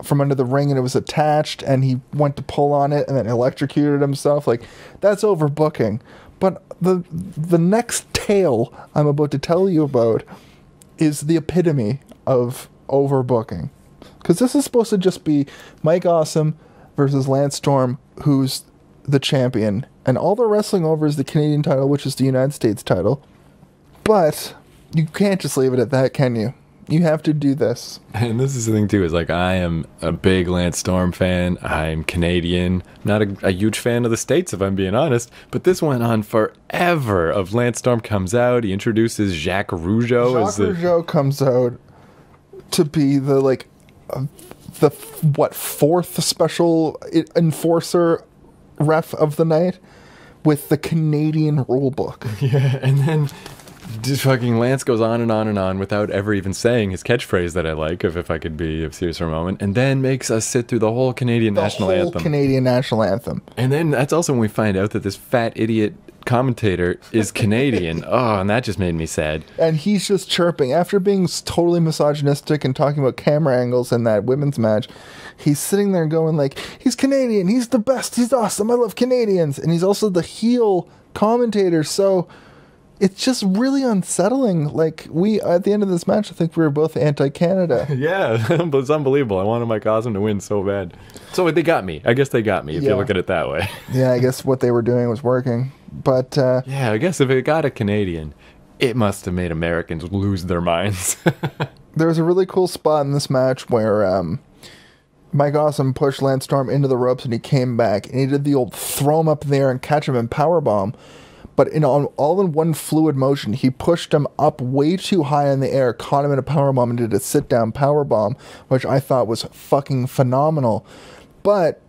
from under the ring and it was attached and he went to pull on it and then electrocuted himself, like that's overbooking. But the next tale I'm about to tell you about is the epitome of overbooking, because this is supposed to just be Mike Awesome versus Lance Storm, who's the champion, and all they're wrestling over is the Canadian title, which is the United States title. But you can't just leave it at that, can you? You have to do this. And this is the thing too, is like, I am a big Lance Storm fan. I'm Canadian. I'm not a huge fan of the States, if I'm being honest, but this went on forever. Of Lance Storm comes out, he introduces Jacques Rougeau. Rougeau comes out to be the fourth special enforcer ref of the night with the Canadian rule book. Yeah, and then just fucking Lance goes on and on and on without ever even saying his catchphrase that I like, if I could be serious for a moment, and then makes us sit through the whole Canadian national anthem. Canadian national anthem. And then that's also when we find out that this fat idiot commentator is Canadian. Oh, and that just made me sad. And he's just chirping. After being totally misogynistic and talking about camera angles in that women's match, he's sitting there going like, he's Canadian, he's the best, he's awesome, I love Canadians. And he's also the heel commentator, so it's just really unsettling. Like, we, at the end of this match, I think we were both anti-Canada. Yeah, it's unbelievable. I wanted Mike Awesome to win so bad. So they got me. I guess they got me, if you look at it that way. Yeah, I guess what they were doing was working. But, yeah, I guess if it got a Canadian, it must have made Americans lose their minds. there was a really cool spot in this match where Mike Awesome pushed Lance Storm into the ropes and he came back. And he did the old throw him up there and catch him in powerbomb. But all in one fluid motion, he pushed him up way too high in the air, caught him in a powerbomb, and did a sit-down powerbomb, which I thought was fucking phenomenal. But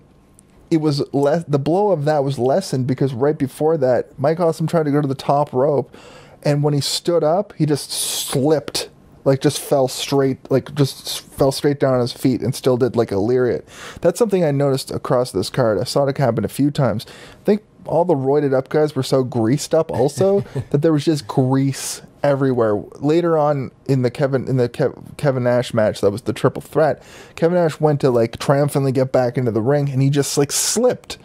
it was the blow of that was lessened because right before that, Mike Awesome tried to go to the top rope, and when he stood up, he just slipped, like just fell straight down on his feet and still did like a lariat. That's something I noticed across this card. I saw it happen a few times. I think all the roided up guys were so greased up also that there was just grease everywhere. Later on in the Kevin Nash match, that was the triple threat, Kevin Nash went to like triumphantly get back into the ring and he just like slipped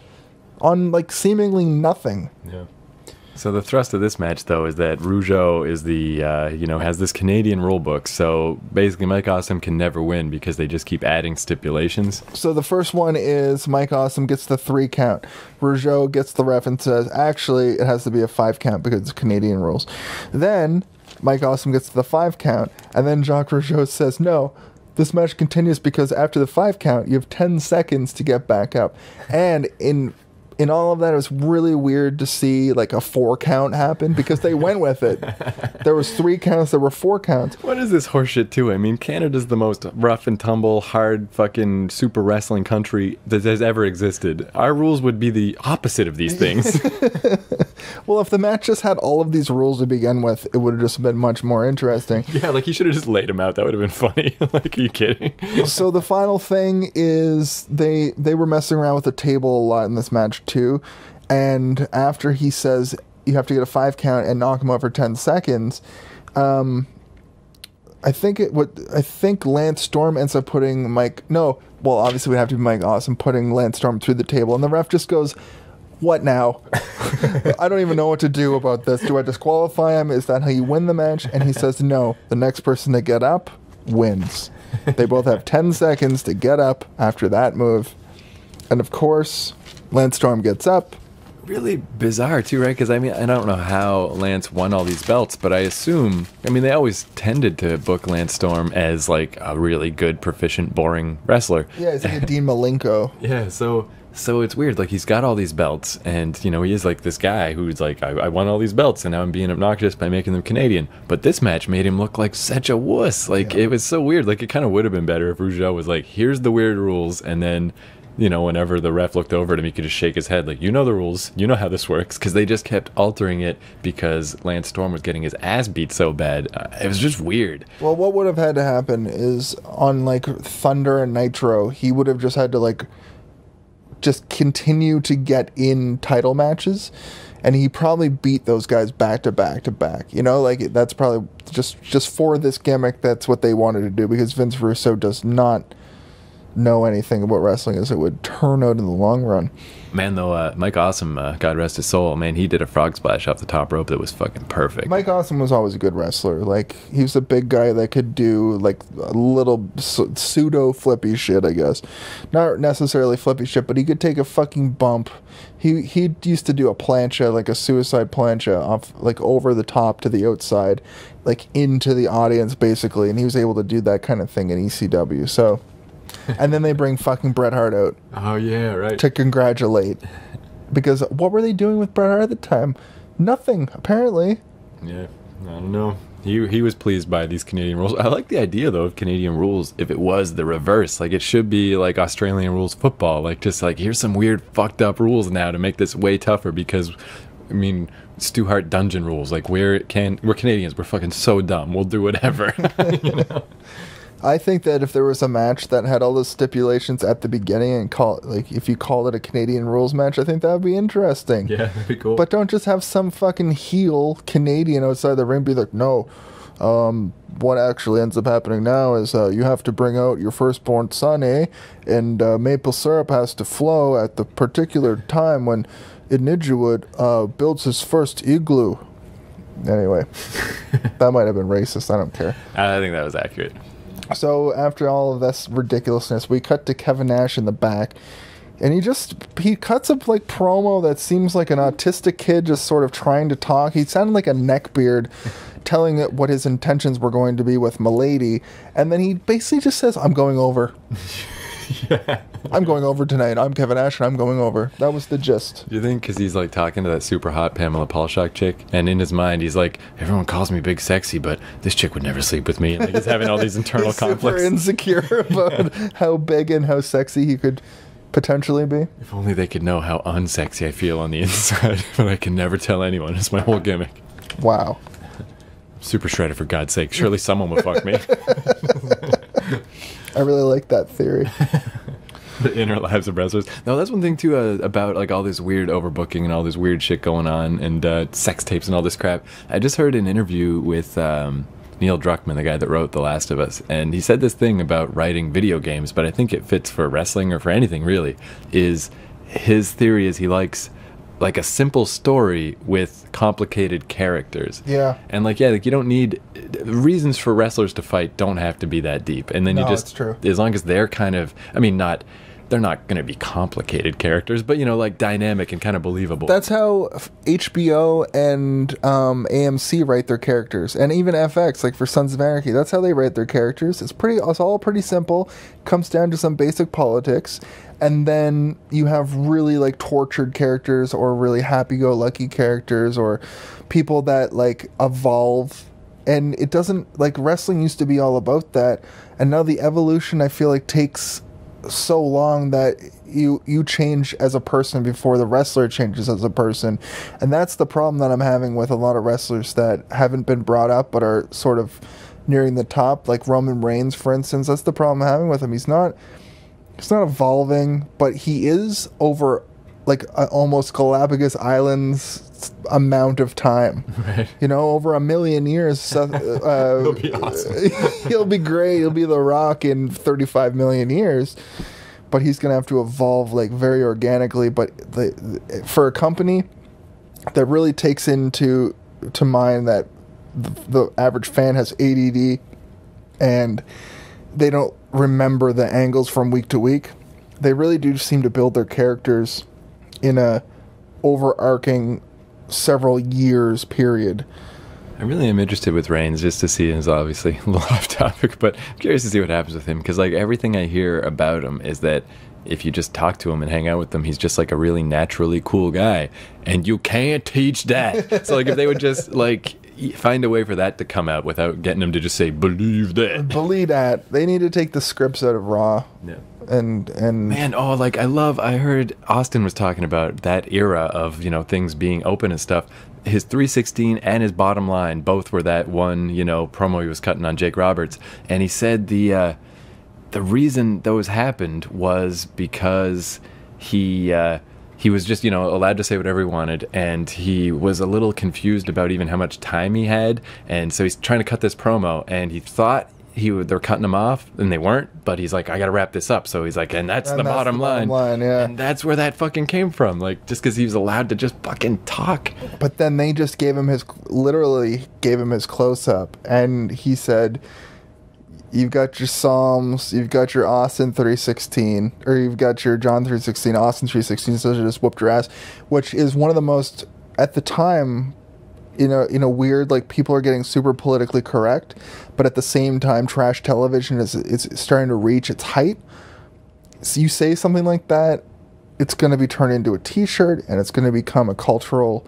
on like seemingly nothing. Yeah. So the thrust of this match, though, is that Rougeau is the, has this Canadian rule book. So basically Mike Awesome can never win because they just keep adding stipulations. So the first one is Mike Awesome gets the 3 count. Rougeau gets the ref and says, actually, it has to be a 5 count because it's Canadian rules. Then Mike Awesome gets the 5 count. And then Jacques Rougeau says, no, this match continues because after the 5 count, you have 10 seconds to get back up. And in all of that, it was really weird to see like a 4 count happen because they went with it. There was 3 counts, there were 4 counts. What is this horseshit too? I mean, Canada's the most rough and tumble, hard fucking super wrestling country that has ever existed. Our rules would be the opposite of these things. Well, if the match just had all of these rules to begin with, it would have just been much more interesting. Yeah, like he should have just laid them out. That would have been funny. Like, are you kidding? So the final thing is they were messing around with the table a lot in this match too, and after he says you have to get a 5 count and knock him out for 10 seconds, I think Lance Storm ends up putting obviously we have to be Mike Awesome putting Lance Storm through the table, and the ref just goes, what now? I don't even know what to do about this. Do I disqualify him? Is that how you win the match? And he says, no, the next person to get up wins. They both have 10 seconds to get up after that move. And of course, Lance Storm gets up. Really bizarre too, right? Because I mean, I don't know how Lance won all these belts, but I assume, they always tended to book Lance Storm as like a really good, proficient, boring wrestler. Yeah, he's like a Dean Malenko. Yeah, so it's weird. Like, he's got all these belts, and he is like this guy who's like, I won all these belts, and now I'm being obnoxious by making them Canadian. But this match made him look like such a wuss. Like, It was so weird. Like, it kind of would have been better if Rougeau was like, here's the weird rules, and then whenever the ref looked over at him, he could just shake his head like, you know the rules, you know how this works, because they just kept altering it because Lance Storm was getting his ass beat so bad. It was just weird. Well, what would have had to happen is on like Thunder and Nitro, he would have just had to like just continue to get in title matches, and he probably beat those guys back to back to back. Like that's probably just for this gimmick. That's what they wanted to do because Vince Russo does not know anything about wrestling as it would turn out in the long run. Man, though, Mike Awesome, God rest his soul, man, he did a frog splash off the top rope that was fucking perfect. Mike Awesome was always a good wrestler. Like, he was a big guy that could do, like, a little pseudo-flippy shit, I guess. Not necessarily flippy shit, but he could take a fucking bump. He used to do a plancha, like a suicide plancha, off, like, over the top to the outside, like, into the audience, basically, and he was able to do that kind of thing in ECW, so... And then they bring fucking Bret Hart out. Oh, yeah, right. To congratulate. Because what were they doing with Bret Hart at the time? Nothing, apparently. Yeah, I don't know. He was pleased by these Canadian rules. I like the idea, though, of Canadian rules if it was the reverse. Like, it should be like Australian rules football. Like, just like, here's some weird fucked up rules now to make this way tougher because, Stu Hart dungeon rules. Like, we're Canadians. We're fucking so dumb. We'll do whatever. I think that if there was a match that had all those stipulations at the beginning and if you call it a Canadian rules match, I think that would be interesting. Yeah, that'd be cool. But don't just have some fucking heel Canadian outside the ring be like, no, what actually ends up happening now is you have to bring out your firstborn son, and maple syrup has to flow at the particular time when Inujiwood builds his first igloo. Anyway, that might have been racist. I don't care. I think that was accurate. So after all of this ridiculousness, we cut to Kevin Nash in the back, and he cuts up like promo that seems like an autistic kid just sort of trying to talk. He sounded like a neckbeard telling it what his intentions were going to be with Milady, and then he basically just says, "I'm going over." Yeah. I'm going over tonight. I'm Kevin Nash, and I'm going over. That was the gist. Do you think because he's like talking to that super hot Pamela Paulshock chick, and in his mind he's like, everyone calls me big sexy, but this chick would never sleep with me. And like he's having all these internal conflicts. Super insecure about how big and how sexy he could potentially be. If only they could know how unsexy I feel on the inside, but I can never tell anyone. It's my whole gimmick. Wow. Super shredded, for God's sake. Surely someone will fuck me. I really like that theory. The inner lives of wrestlers. No, that's one thing too about like all this weird overbooking and all this weird shit going on, and sex tapes and all this crap. I just heard an interview with Neil Druckmann, the guy that wrote The Last of Us, and he said this thing about writing video games, but I think it fits for wrestling or for anything really. Is his theory is he likes like a simple story with complicated characters. Yeah. And like, yeah, like you don't need reasons for wrestlers to fight don't have to be that deep. And then you just, it's true. As long as they're kind of, I mean, they're not going to be complicated characters, but you know, like dynamic and kind of believable. That's how HBO and AMC write their characters, and even FX, like for Sons of Anarchy. That's how they write their characters. It's all pretty simple. Comes down to some basic politics, and then you have really like tortured characters, or really happy-go-lucky characters, or people that like evolve. And it doesn't, like, wrestling used to be all about that, and now the evolution, I feel like, takes so long that you change as a person before the wrestler changes as a person. And that's the problem that I'm having with a lot of wrestlers that haven't been brought up but are sort of nearing the top, like Roman Reigns, for instance. That's the problem I'm having with him. He's not evolving, but he is over like almost Galapagos Islands amount of time. Right. You know, over 1 million years. He'll be awesome. He'll be great. He'll be The Rock in 35 million years. But he's going to have to evolve like very organically. But for a company that really takes into mind that the average fan has ADD and they don't remember the angles from week to week, they really do seem to build their characters in a overarching several years period. I really am interested with Reigns just to see, it's obviously a little off topic, but I'm curious to see what happens with him, because like everything I hear about him is that if you just talk to him and hang out with him, he's just like a really naturally cool guy, and you can't teach that. So like if they would just like find a way for that to come out without getting him to just say believe that. They need to take the scripts out of Raw. Yeah. And man, I heard Austin was talking about that era of, you know, things being open and stuff. His 316 and his bottom line both were that one, you know, promo he was cutting on Jake Roberts, and he said the reason those happened was because he was just, you know, allowed to say whatever he wanted, and he was a little confused about even how much time he had, and so he's trying to cut this promo, and he thought they're cutting him off, and they weren't, but he's like, I gotta wrap this up. So he's like, and that's the bottom line. Yeah. And that's where that fucking came from, like just because he was allowed to just fucking talk. But then they just literally gave him his close-up, and he said, you've got your Psalms, you've got your Austin 316, or you've got your John 316, Austin 316, so just whooped your ass, which is one of the most, at the time, in a weird, like, people are getting super politically correct, but at the same time, trash television is starting to reach its height. So you say something like that, it's going to be turned into a t-shirt, and it's going to become a cultural,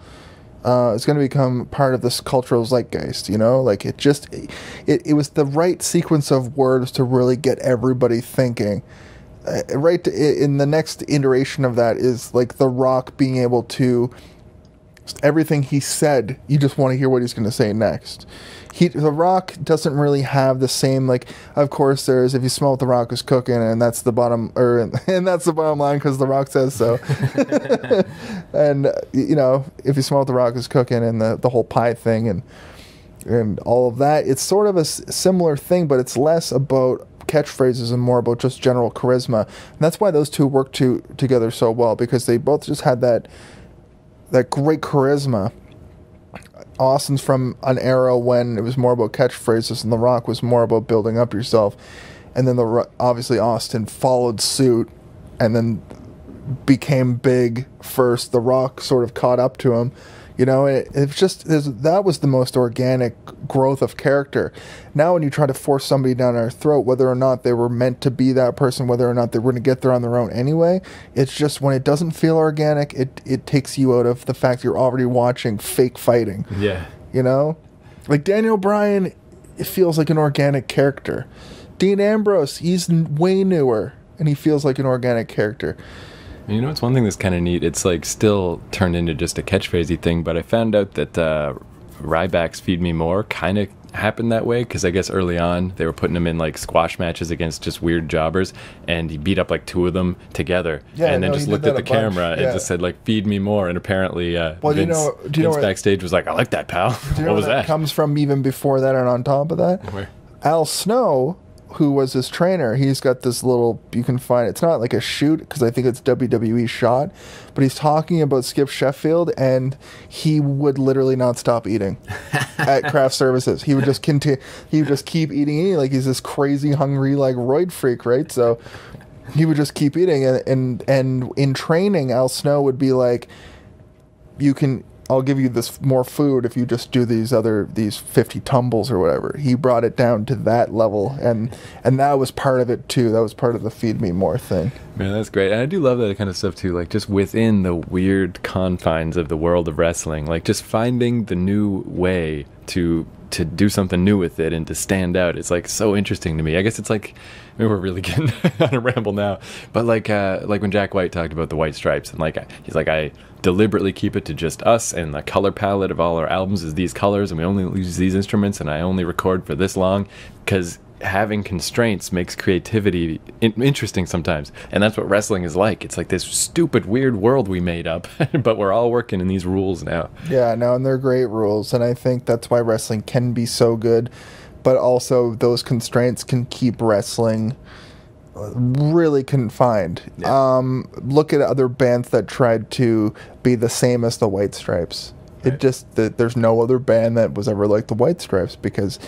it's going to become part of this cultural zeitgeist, you know? Like, it was the right sequence of words to really get everybody thinking. In the next iteration of that is, like, The Rock being able to... everything he said, you just want to hear what he's going to say next. The Rock doesn't really have the same, like, of course there's, if you smell what The Rock is cooking, and that's the bottom, and that's the bottom line because The Rock says so. And, you know, if you smell what The Rock is cooking, and the whole pie thing and all of that, it's sort of a similar thing, but it's less about catchphrases and more about just general charisma. And that's why those two work together so well, because they both just had that great charisma, Austin's from an era when it was more about catchphrases, and The Rock was more about building up yourself. And then obviously Austin followed suit, and then became big first. The Rock sort of caught up to him. You know, it's just that was the most organic growth of character. Now, when you try to force somebody down our throat, whether or not they were meant to be that person, whether or not they were going to get there on their own anyway, it's just when it doesn't feel organic, it takes you out of the fact you're already watching fake fighting. Yeah. You know, like Daniel Bryan, it feels like an organic character. Dean Ambrose, he's way newer, and he feels like an organic character. You know, it's one thing that's kind of neat. It's like still turned into just a catchphrasey thing, but I found out that Ryback's Feed Me More kind of happened that way, because I guess early on they were putting him in like squash matches against just weird jobbers, and he beat up like 2 of them together, and then just looked at the camera and just said like "Feed me more," and apparently Vince backstage was like, "I like that, pal." What was that? Comes from even before that, and on top of that, Where? Al Snow, who was his trainer, he's got this little, you can find, it's not like a shoot, because I think it's WWE shot, but he's talking about Skip Sheffield, and he would literally not stop eating at craft services. He would just continue, he would just keep eating, like he's this crazy, hungry, like roid freak, right? So he would just keep eating, and in training, Al Snow would be like, I'll give you this more food if you just do these 50 tumbles or whatever. He brought it down to that level, and that was part of it too. That was part of the Feed Me More thing. Man, that's great. And I do love that kind of stuff too, like just within the weird confines of the world of wrestling, like just finding the new way to do something new with it and to stand out. It's like so interesting to me. I guess it's like, maybe we're really getting on a ramble now, but like when Jack White talked about the white stripes, and like he's like, I deliberately keep it to just us, and the color palette of all our albums is these colors, and we only use these instruments, and I only record for this long, because having constraints makes creativity interesting sometimes. And that's what wrestling is like. It's like this stupid weird world we made up, but we're all working in these rules now. Yeah, no, and they're great rules, and I think that's why wrestling can be so good, but also those constraints can keep wrestling really confined. Yeah. Look at other bands that tried to be the same as the White Stripes. Right. It just there's no other band that was ever like the White Stripes, because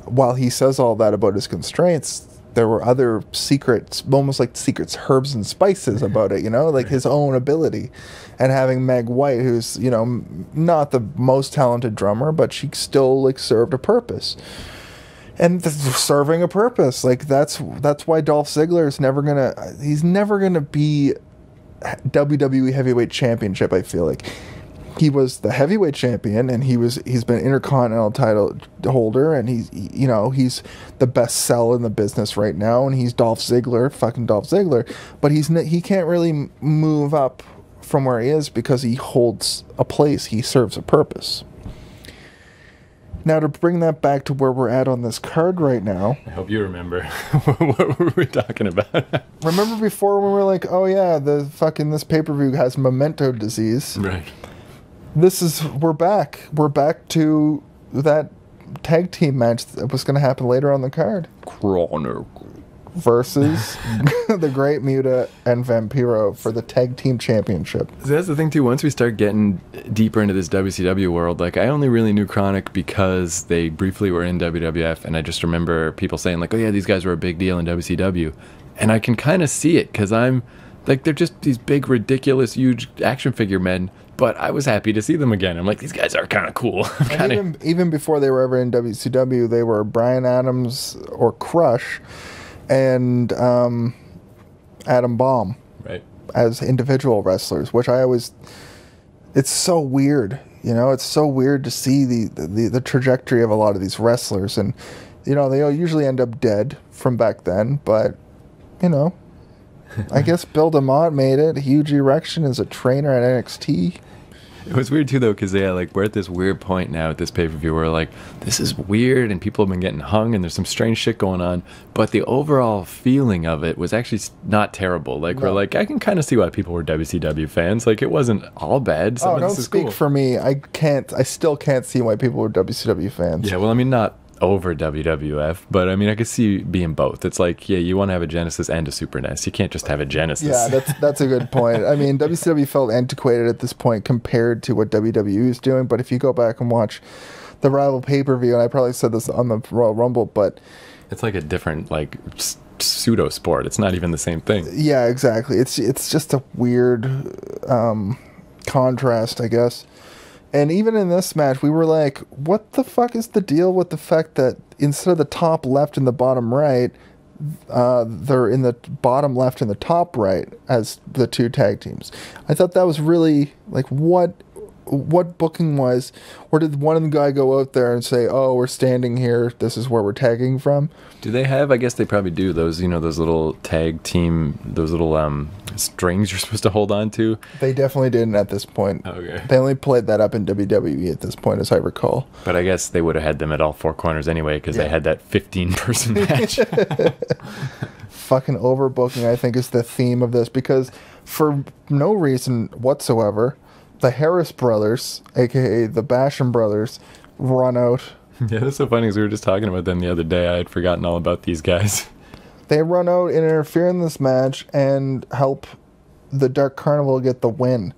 while he says all that about his constraints, there were other secrets, almost like secrets, herbs and spices about it, you know, like his own ability. And having Meg White, who's, you know, not the most talented drummer, but she still like served a purpose. And serving a purpose, like that's why Dolph Ziggler is he's never gonna be WWE Heavyweight Championship. I feel like he was the heavyweight champion, and he's been Intercontinental title holder, and he's the best sell in the business right now, and he's Dolph Ziggler, but he can't really move up from where he is because he holds a place, he serves a purpose. Now, to bring that back to where we're at on this card right now. I hope you remember what were we talking about. Remember before when we were like, oh yeah, this pay-per-view has memento disease. Right. We're back. We're back to that tag team match that was going to happen later on the card. Chronicle versus the Great Muta and Vampiro for the tag team championship. So that's the thing too, once we start getting deeper into this WCW world, like I only really knew Chronic because they briefly were in WWF, and I just remember people saying like, oh yeah, these guys were a big deal in WCW, and I can kind of see it, because I'm like, they're just these big ridiculous huge action figure men, but I was happy to see them again. I'm like, these guys are kind of cool. Even before they were ever in WCW, they were Bryan Adams or Crush and Adam Bomb, right, as individual wrestlers, which it's so weird, you know, it's so weird to see the trajectory of a lot of these wrestlers, and you know, they usually end up dead from back then, but you know, I guess Bill DeMott made it. Huge erection as a trainer at NXT. It was weird too, though, because we're at this weird point now at this pay-per-view where like, this is weird, and people have been getting hung, and there's some strange shit going on, but the overall feeling of it was actually not terrible. Like, we're like, I can kind of see why people were WCW fans. Like, it wasn't all bad. Don't speak for me. I still can't see why people were WCW fans. Yeah, well, I mean, not over WWF, but I mean, I could see being both. It's like, yeah, you want to have a Genesis and a Super NES. You can't just have a Genesis. Yeah, that's a good point. I mean, WCW felt antiquated at this point compared to what WWE is doing, but if you go back and watch the Rival pay-per-view, and I probably said this on the Royal Rumble, but it's like a different, like, pseudo sport. It's not even the same thing. Yeah, exactly. It's just a weird contrast, I guess. And even in this match, we were like, what the fuck is the deal with the fact that instead of the top left and the bottom right, they're in the bottom left and the top right as the two tag teams? I thought that was really, like, what booking was, or did one guy go out there and say, oh, we're standing here, this is where we're tagging from? Do they have, I guess they probably do, those, you know, those little tag team, those little strings you're supposed to hold on to? They definitely didn't at this point. Okay. They only played that up in WWE at this point, as I recall. But I guess they would have had them at all four corners anyway, because they had that 15-person match. Fucking overbooking, I think, is the theme of this, because for no reason whatsoever, the Harris brothers, aka the Basham brothers, run out. Yeah, that's so funny because we were just talking about them the other day. I had forgotten all about these guys. They run out and interfere in this match and help the Dark Carnival get the win.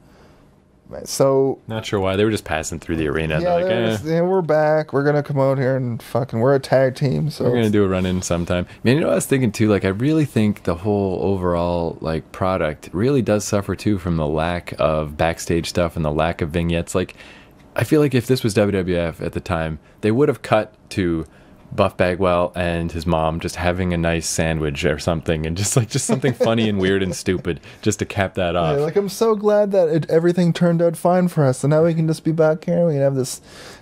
So not sure why. They were just passing through the arena. Yeah, they're like, we're back. We're gonna come out here and we're a tag team. So we're gonna do a run-in sometime. Man, you know what I was thinking too? Like, I really think the whole overall like product really does suffer too from the lack of backstage stuff and the lack of vignettes. Like, I feel like if this was WWF at the time, they would have cut to Buff Bagwell and his mom just having a nice sandwich or something, and just something funny and weird and stupid just to cap that off. Yeah, like, I'm so glad that everything turned out fine for us, and now we can just be back here and we can have this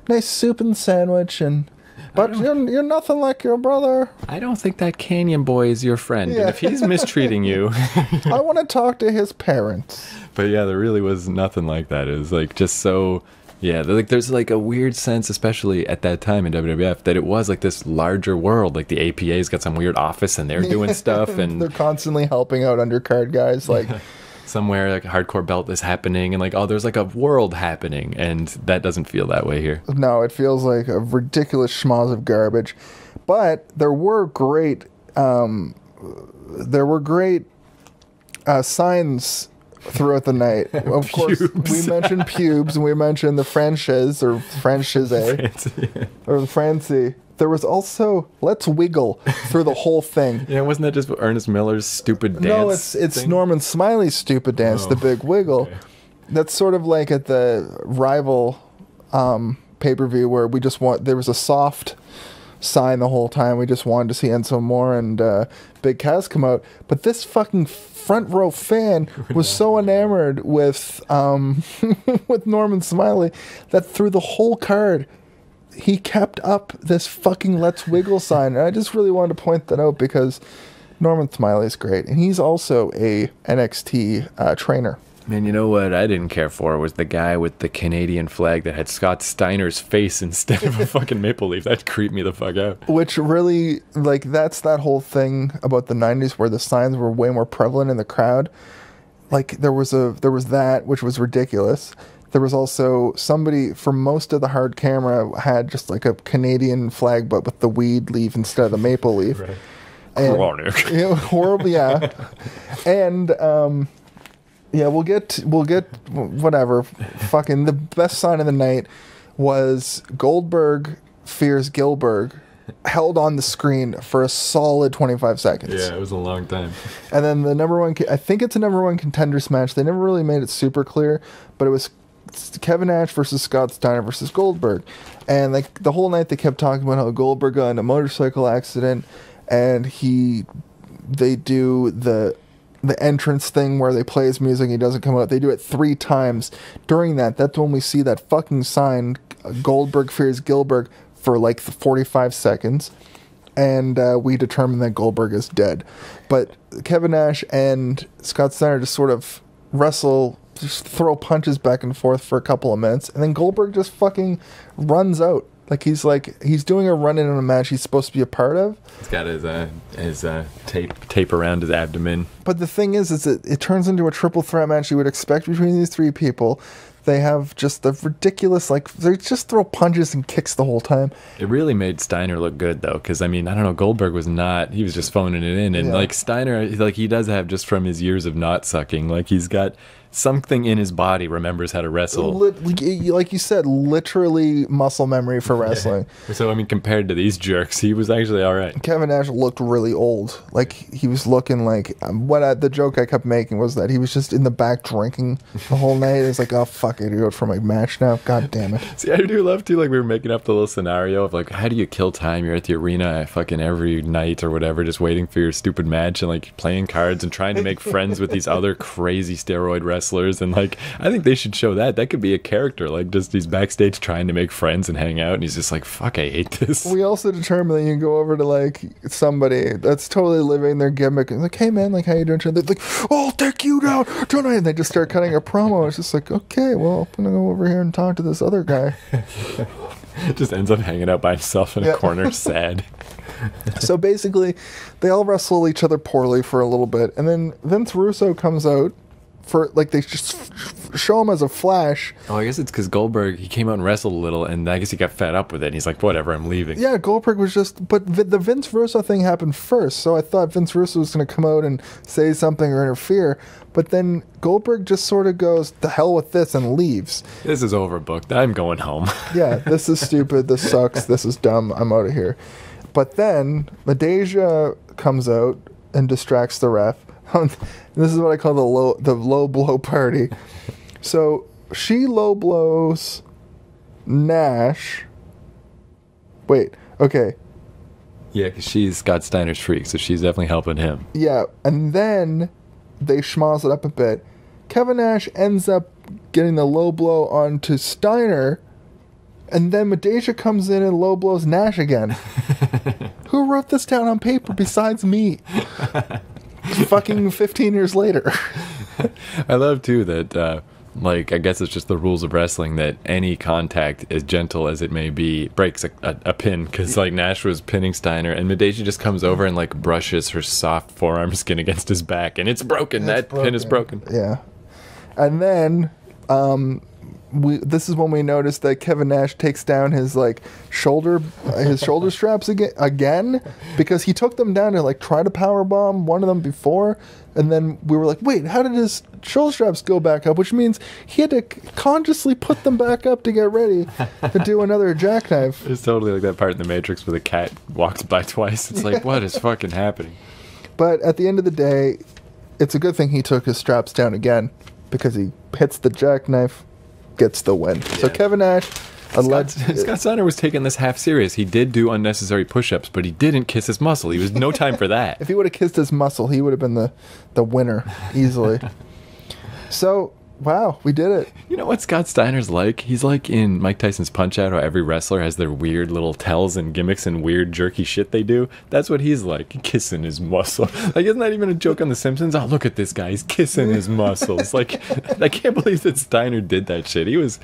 nice soup and sandwich, and but you're nothing like your brother. I don't think that Canyon boy is your friend. Yeah. And if he's mistreating you, I want to talk to his parents. But yeah, there really was nothing like that. It was like just so. Yeah, like there's like a weird sense, especially at that time in WWF, that it was like this larger world. Like the APA's got some weird office and they're doing stuff, and they're constantly helping out undercard guys. Like somewhere like a hardcore belt is happening, and like, oh, there's like a world happening, and that doesn't feel that way here. No, it feels like a ridiculous schmoz of garbage. But there were great, signs throughout the night. Of course, we mentioned pubes, and we mentioned the franchise or franchise or the Francie. There was also "Let's Wiggle" through the whole thing. Yeah, wasn't that just Ernest Miller's stupid dance? No, it's thing? Norman Smiley's stupid dance, the Big Wiggle. Okay. That's sort of like at the Rival pay-per-view where there was a soft sign the whole time. We just wanted to see Enzo Amore and Big Cass come out, but this fucking front row fan was so enamored with with Norman Smiley that through the whole card he kept up this fucking "Let's Wiggle" sign, and I just really wanted to point that out because Norman Smiley is great, and he's also a NXT trainer. Man, you know what I didn't care for was the guy with the Canadian flag that had Scott Steiner's face instead of a fucking maple leaf. That creeped me the fuck out. Which really, like, that's that whole thing about the 90s where the signs were way more prevalent in the crowd. Like, there was that, which was ridiculous. There was also somebody, for most of the hard camera, had just like a Canadian flag, but with the weed leaf instead of the maple leaf. Right. And, you know, horrible, yeah. And, yeah, we'll get whatever. Fucking the best sign of the night was Goldberg fears Gilbert held on the screen for a solid 25 seconds. Yeah, it was a long time. And then the number one, I think it's a number one contenders match. They never really made it super clear, but it was Kevin Nash versus Scott Steiner versus Goldberg. And like the whole night they kept talking about how Goldberg got in a motorcycle accident, and they do the entrance thing where they play his music and he doesn't come out. They do it 3 times. During that, that's when we see that fucking sign, Goldberg fears Gilbert, for like 45 seconds. And we determine that Goldberg is dead. But Kevin Nash and Scott Steiner just sort of wrestle, just throw punches back and forth for a couple of minutes. And then Goldberg just fucking runs out. He's doing a run-in on a match he's supposed to be a part of. He's got his tape around his abdomen. But the thing is it turns into a triple threat match you would expect between these 3 people. They have just the ridiculous, like, they just throw punches and kicks the whole time. It really made Steiner look good, though, because, I mean, I don't know, Goldberg was not, he was just phoning it in. And, like, Steiner, like, he does have, just from his years of not sucking, like, he's got something in his body remembers how to wrestle. Like you said, literally muscle memory for wrestling. Yeah. So, I mean, compared to these jerks, he was actually all right. Kevin Nash looked really old. Like, he was looking like, the joke I kept making was that he was just in the back drinking the whole night. It's like, oh, fuck, I do it for my match now. God damn it. See, I do love, too, like, we were making up the little scenario of, like, how do you kill time? You're at the arena fucking every night or whatever, just waiting for your stupid match and, like, playing cards and trying to make friends with these other crazy steroid wrestlers. And, like, I think they should show that. That could be a character. Like, just he's backstage trying to make friends and hang out, and he's just like, fuck, I hate this. We also determined that you can go over to, like, somebody that's totally living their gimmick and like, hey, man, like, how you doing? They're like, oh, I'll take you down tonight. And they just start cutting a promo. It's just like, okay, well, I'm going to go over here and talk to this other guy. Just ends up hanging out by himself in a corner, sad. So basically, they all wrestle each other poorly for a little bit. And then Vince Russo comes out for, like, they just show him as a flash. Oh, I guess it's because Goldberg, he came out and wrestled a little, and I guess he got fed up with it. And he's like, whatever, I'm leaving. Yeah, Goldberg was just, but the Vince Russo thing happened first, so I thought Vince Russo was going to come out and say something or interfere, but then Goldberg just sort of goes, the hell with this, and leaves. This is overbooked. I'm going home. Yeah, this is stupid, this sucks, this is dumb, I'm out of here. But then Nadeja comes out and distracts the ref. This is what I call the low blow party. So she low blows Nash. Wait, okay. Yeah, because she's got Steiner's freak, so she's definitely helping him. Yeah, and then they schmoz it up a bit. Kevin Nash ends up getting the low blow onto Steiner, and then Nadeja comes in and low blows Nash again. Who wrote this down on paper besides me? Fucking 15 years later. I love, too, that, like, I guess it's just the rules of wrestling that any contact, as gentle as it may be, breaks a pin. Because, like, Nash was pinning Steiner, and Nadeja just comes over and, like, brushes her soft forearm skin against his back, and it's broken. That pin is broken. Yeah. And then, this is when we noticed that Kevin Nash takes down his, like, shoulder straps again, because he took them down to, like, try to powerbomb one of them before, and then we were like, wait, how did his shoulder straps go back up? Which means he had to consciously put them back up to get ready to do another jackknife. It's totally like that part in The Matrix where the cat walks by twice. It's like, what is fucking happening? But at the end of the day, it's a good thing he took his straps down again, because he hits the jackknife, gets the win. Yeah. So Kevin Nash, Scott Steiner was taking this half serious. He did do unnecessary push-ups, but he didn't kiss his muscle. He was no time for that. If he would have kissed his muscle, he would have been the winner easily. So, wow, we did it. You know what Scott Steiner's like? He's like in Mike Tyson's Punch-Out, how every wrestler has their weird little tells and gimmicks and weird jerky shit they do. That's what he's like, kissing his muscle. Like, isn't that even a joke on The Simpsons? Oh, look at this guy, he's kissing his muscles. Like, I can't believe that Steiner did that shit. He was...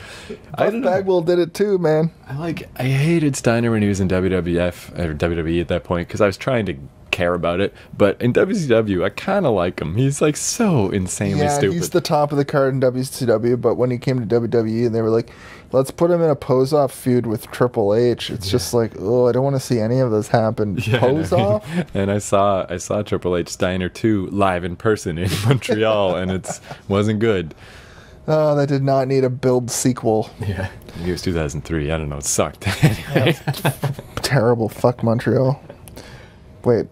Bagwell did it too, man. I hated Steiner when he was in WWF, or WWE at that point, because I was trying to care about it, but in WCW I kind of like him. He's like so insanely stupid. He's the top of the card in WCW, but when he came to WWE and they were like, let's put him in a pose-off feud with Triple H, it's just like, oh, I don't want to see any of this happen. Pose-off? And I saw Triple H Steiner 2 live in person in Montreal, and it wasn't good. Oh, that did not need a build sequel. Yeah. It was 2003. I don't know. It sucked. Anyway. Terrible. Fuck Montreal. Wait.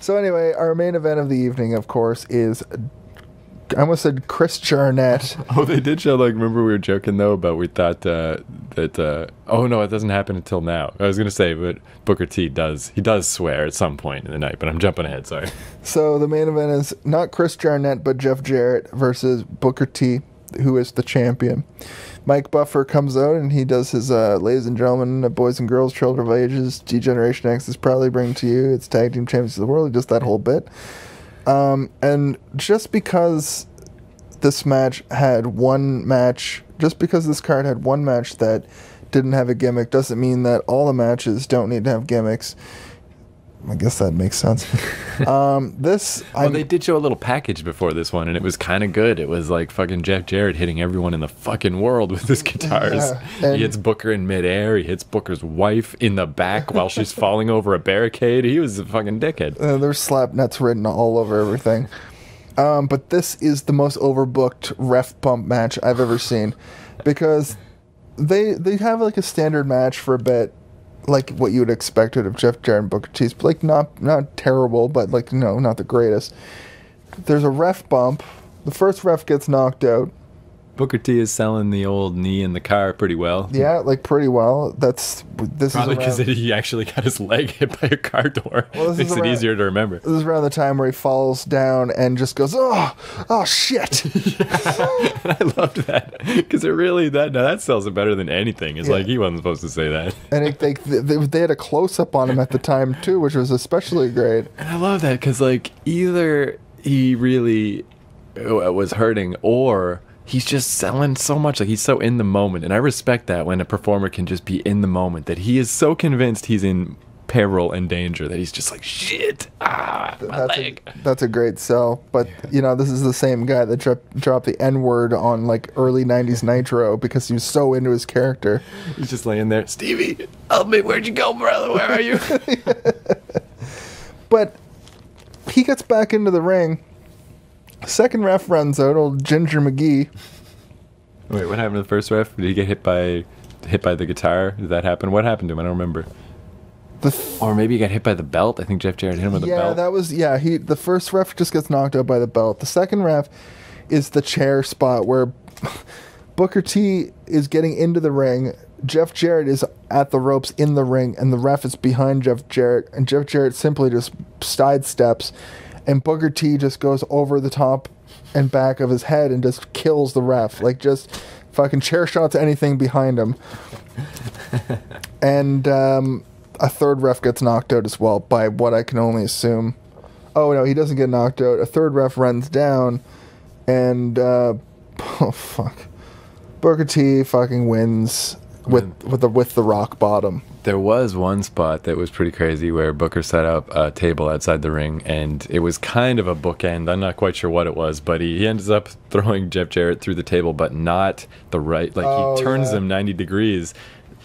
So anyway, our main event of the evening, of course, is... I almost said Chris Jarnett. Oh, they did show, like, remember we were joking, though, about we thought that, oh, no, it doesn't happen until now. I was going to say, but Booker T does swear at some point in the night, but I'm jumping ahead, sorry. So the main event is not Chris Jarnett, but Jeff Jarrett versus Booker T, who is the champion. Mike Buffer comes out and he does his, ladies and gentlemen, boys and girls, children of ages, G-Generation X is proudly bringing to you its tag team champions of the world. He does that whole bit. And just because this match had one match, just because this card had one match that didn't have a gimmick, doesn't mean that all the matches don't need to have gimmicks. I guess that makes sense. They did show a little package before this one, and it was kind of good. It was like fucking Jeff Jarrett hitting everyone in the fucking world with his guitars. Yeah, he hits Booker in midair. He hits Booker's wife in the back while she's falling over a barricade. He was a fucking dickhead. There's slap nuts written all over everything. But this is the most overbooked ref bump match I've ever seen, because they have like a standard match for a bit, like what you would expect out of Jeff Jarrett and Booker T. Like not terrible, but like not the greatest. There's a ref bump. The first ref gets knocked out. Booker T is selling the old knee in the car pretty well. Yeah, like pretty well. This probably because is he actually got his leg hit by a car door. Well, makes it easier to remember. This is around the time where he falls down and just goes, oh shit. I loved that, because it really that sells it better than anything. It's like he wasn't supposed to say that. And they had a close up on him at the time too, which was especially great. And I love that, because like either he really was hurting, or he's just selling so much. Like, he's so in the moment. And I respect that, when a performer can just be in the moment, that he is so convinced he's in peril and danger that he's just like, shit, my leg. That's a great sell. But, this is the same guy that dropped the N-word on, like, early 90s Nitro because he was so into his character. He's just laying there, Stevie, help me, where'd you go, brother? Where are you? But he gets back into the ring. Second ref runs out, old Ginger McGee. Wait, what happened to the first ref? Did he get hit by the guitar? Did that happen? What happened to him? I don't remember. Or maybe he got hit by the belt. I think Jeff Jarrett hit him with the belt. The first ref just gets knocked out by the belt. The second ref is the chair spot where Booker T is getting into the ring. Jeff Jarrett is at the ropes in the ring, and the ref is behind Jeff Jarrett, and Jeff Jarrett simply just sidesteps, and Booker T just goes over the top and back of his head and just kills the ref. Like, just fucking chair shots anything behind him. And a third ref gets knocked out as well, by what I can only assume. Oh, no, he doesn't get knocked out. A third ref runs down, and oh, fuck. Booker T fucking wins with the rock bottom. There was one spot that was pretty crazy where Booker set up a table outside the ring, and it was kind of a bookend. I'm not quite sure what it was, but he ends up throwing Jeff Jarrett through the table, but not the right. Like, he turns him 90 degrees,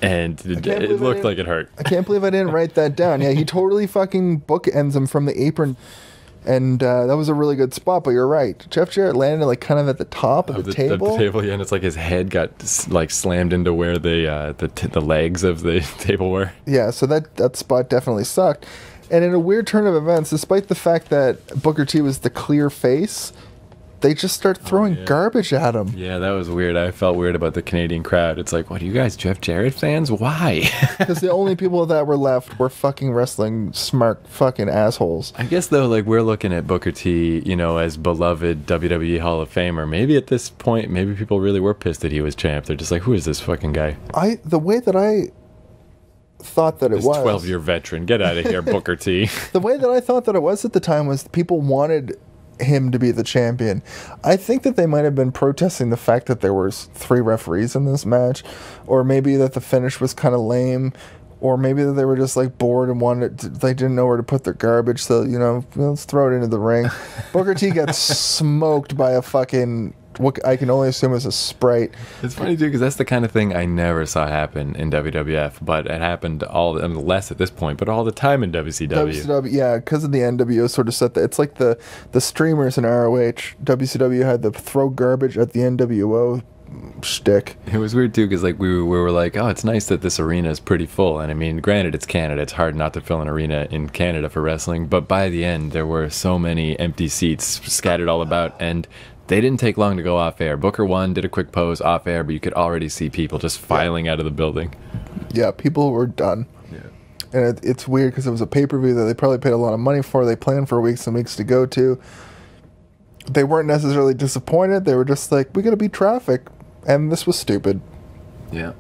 and it looked like it hurt. I can't believe I didn't write that down. Yeah, he totally fucking bookends him from the apron. And that was a really good spot, but you're right. Jeff Jarrett landed like kind of at the top of the table. Of the table, yeah, and it's like his head got like slammed into where the legs of the table were. Yeah, so that spot definitely sucked. And in a weird turn of events, despite the fact that Booker T was the clear face, they just start throwing garbage at him. Yeah, that was weird. I felt weird about the Canadian crowd. It's like, what are you guys, Jeff Jarrett fans? Why? Because the only people that were left were fucking wrestling smart fucking assholes. I guess, though, like, we're looking at Booker T, as beloved WWE Hall of Famer. Maybe at this point, maybe people really were pissed that he was champ. They're just like, who is this fucking guy? The way that I thought that this 12-year veteran. Get out of here, Booker T. The way that I thought that it was at the time was people wanted him to be the champion. I think that they might have been protesting the fact that there was 3 referees in this match, or maybe that the finish was kind of lame, or maybe that they were just like bored and they didn't know where to put their garbage, so let's throw it into the ring. Booker T gets smoked by a fucking, what I can only assume is a Sprite. It's funny too, because that's the kind of thing I never saw happen in WWF, but it happened less at this point, but all the time in WCW. Yeah, because of the NWO sort of set that. It's like the streamers in ROH. WCW had the throw garbage at the NWO shtick. It was weird too, because like we were like, oh, it's nice that this arena is pretty full, and I mean, granted, it's Canada. It's hard not to fill an arena in Canada for wrestling, but by the end, there were so many empty seats scattered all about, and they didn't take long to go off air. Booker won, did a quick pose off air, but you could already see people just filing out of the building. Yeah, people were done. Yeah. And it's weird because it was a pay-per-view that they probably paid a lot of money for. They planned for weeks and weeks to go to. They weren't necessarily disappointed. They were just like, we got to beat traffic. And this was stupid. Yeah.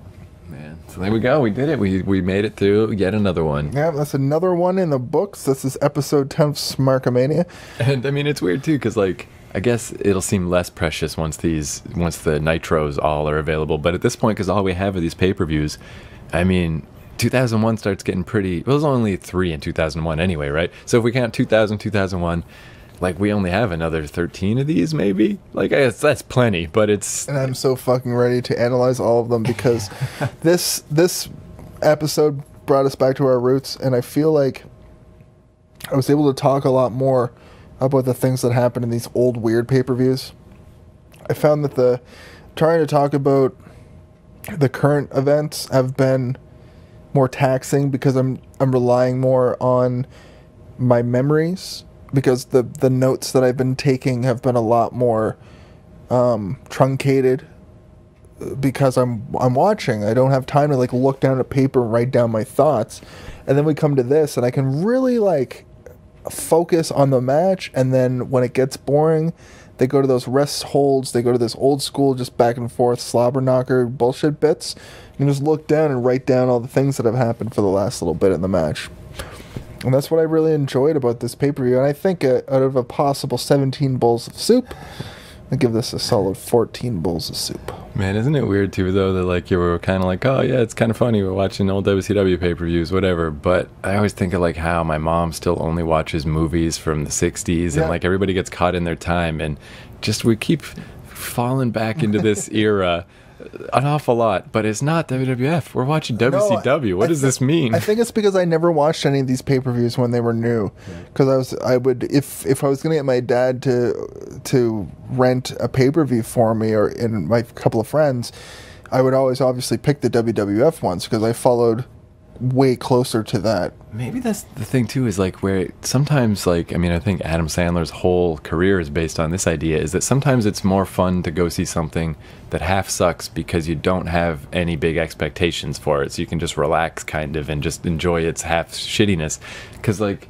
Man. So there we go. We did it. We made it through yet another one. Yeah, that's another one in the books. This is episode 10 of Smarkamania. And I mean, it's weird too, because like, I guess it'll seem less precious once the Nitros all are available. But at this point, because all we have are these pay-per-views, I mean, 2001 starts getting pretty. Well, there's only 3 in 2001 anyway, right? So if we count 2000, 2001, like we only have another 13 of these, maybe. Like I guess that's plenty, but it's. And I'm so fucking ready to analyze all of them because this episode brought us back to our roots, and I feel like I was able to talk a lot more about the things that happened in these old weird pay-per-views. I found that trying to talk about the current events have been more taxing because I'm relying more on my memories, because the notes that I've been taking have been a lot more truncated because I'm watching. I don't have time to like look down at paper and write down my thoughts. And then we come to this and I can really like focus on the match, and then when it gets boring, they go to those rest holds, they go to this old school just back and forth slobber knocker bullshit bits. You can just look down and write down all the things that have happened for the last little bit in the match. And that's what I really enjoyed about this pay-per-view. And I think out of a possible 17 bowls of soup, I give this a solid 14 bowls of soup. Man, isn't it weird too, though, that like you were kind of like, oh yeah, it's kind of funny, we're watching old WCW pay-per-views, whatever. But I always think of like how my mom still only watches movies from the 60s, and like everybody gets caught in their time, and just we keep falling back into this era an awful lot. But it's not WWF. We're watching WCW. What does this mean? I think it's because I never watched any of these pay-per-views when they were new. Because I would if I was going to get my dad to rent a pay-per-view for me, or in my couple of friends, I would always obviously pick the WWF ones because I followed way closer to that. Maybe that's the thing too, is like where sometimes, like, I mean, I think Adam Sandler's whole career is based on this idea, is that sometimes it's more fun to go see something that half sucks because you don't have any big expectations for it, so you can just relax kind of and just enjoy its half shittiness. Because like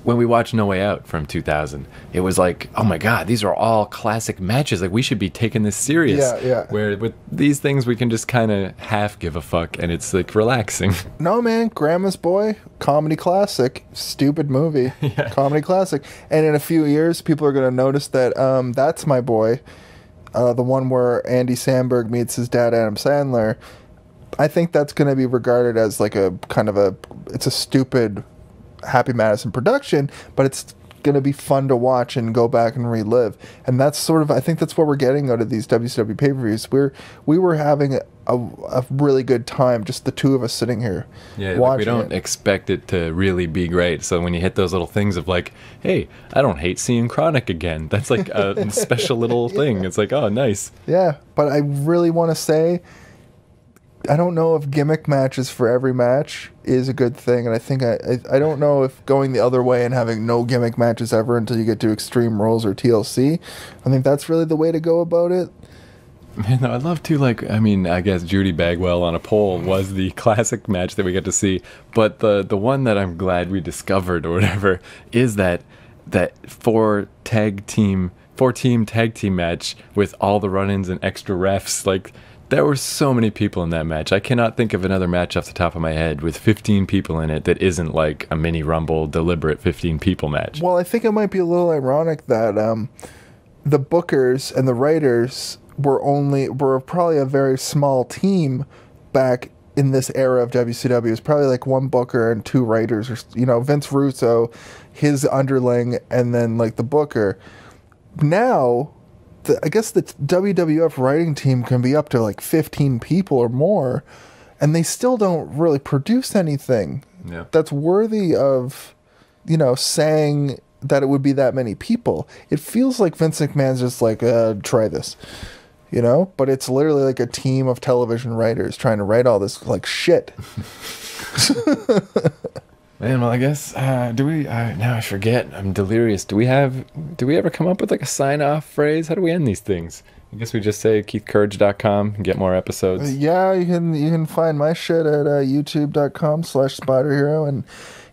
when we watched No Way Out from 2000, it was like, oh my god, these are all classic matches, like we should be taking this serious. Yeah. Where with these things we can just kind of half give a fuck, and it's like relaxing. No man, Grandma's Boy, comedy classic, stupid movie, comedy classic. And in a few years, people are going to notice that That's My Boy, the one where Andy Samberg meets his dad Adam Sandler, I think that's going to be regarded as like a kind of it's a stupid Happy Madison production, but it's going to be fun to watch and go back and relive. And that's sort of, I think that's what we're getting out of these WCW pay-per-views. We were having a really good time, just the two of us sitting here watching like we don't expect it to really be great. So when you hit those little things of like, hey, I don't hate seeing Chronic again, that's like a special little thing. It's like, oh, nice. Yeah, but I really want to say, I don't know if gimmick matches for every match is a good thing, and I think I don't know if going the other way and having no gimmick matches ever until you get to Extreme Rules or TLC, I think that's really the way to go about it. Man, I'd love to, like, I mean, I guess Judy Bagwell on a pole was the classic match that we get to see, but the one that I'm glad we discovered or whatever is that four-team tag team match with all the run-ins and extra refs. Like, there were so many people in that match. I cannot think of another match off the top of my head with 15 people in it that isn't like a mini Rumble deliberate 15 people match. Well, I think it might be a little ironic that the bookers and the writers were probably a very small team back in this era of WCW. It was probably like one booker and two writers, or Vince Russo, his underling, and then like the booker. Now, I guess the WWF writing team can be up to like 15 people or more, and they still don't really produce anything that's worthy of, saying that it would be that many people. It feels like Vince McMahon's just like, try this, but it's literally like a team of television writers trying to write all this like shit. Man, well, I guess, do we, now I forget, I'm delirious. Do we ever come up with like a sign-off phrase? How do we end these things? I guess we just say keithcourage.com and get more episodes. Yeah, you can find my shit at youtube.com/spiderhero, and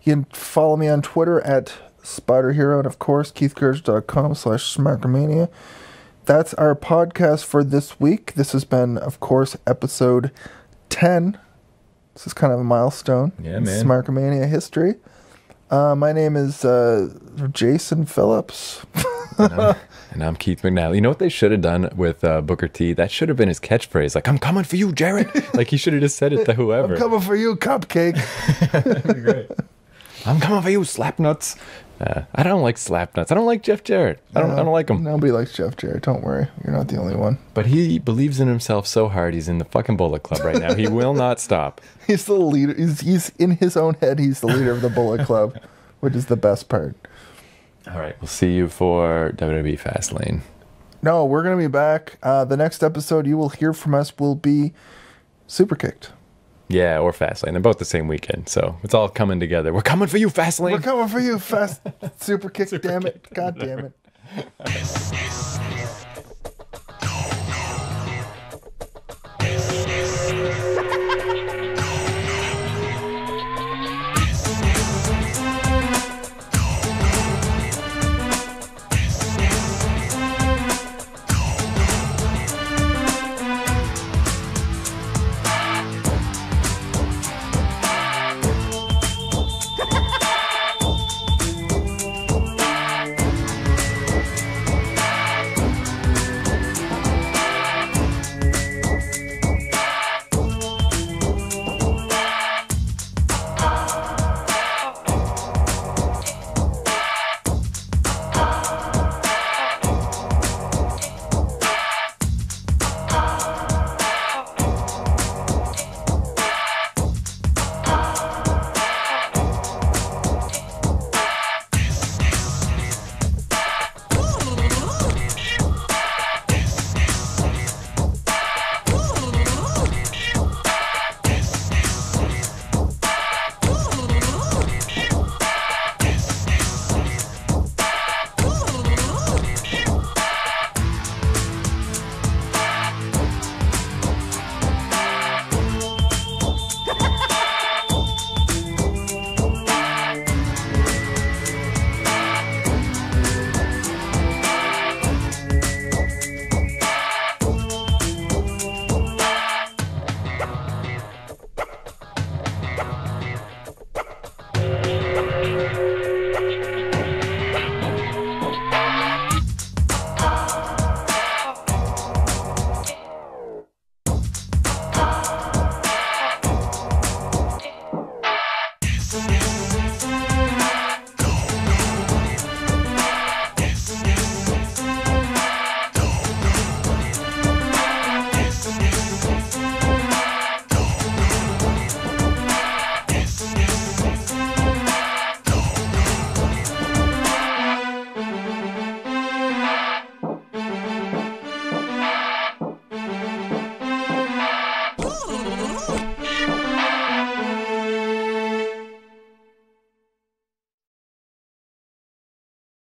you can follow me on Twitter at spiderhero, and of course, keithcourage.com/Smarkamania. That's our podcast for this week. This has been, of course, episode 10. This is kind of a milestone in Smarkamania history. My name is Jason Phillips. And I'm Keith McNally. You know what they should have done with Booker T? That should have been his catchphrase. Like, I'm coming for you, Jarrett. Like, he should have just said it to whoever. I'm coming for you, cupcake. That'd be great. I'm coming for you, slapnuts. I don't like slapnuts. I don't like Jeff Jarrett. I don't like him. Nobody likes Jeff Jarrett. Don't worry. You're not the only one. But he believes in himself so hard. He's in the fucking Bullet Club right now. He will not stop. He's the leader. He's in his own head. He's the leader of the Bullet Club, which is the best part. All right. We'll see you for WWE Fastlane. No, we're going to be back. The next episode you will hear from us will be Super Kicked. Yeah, or Fastlane. They're both the same weekend, so it's all coming together. We're coming for you, Fastlane. We're coming for you, Super Kick. Damn it. God damn it.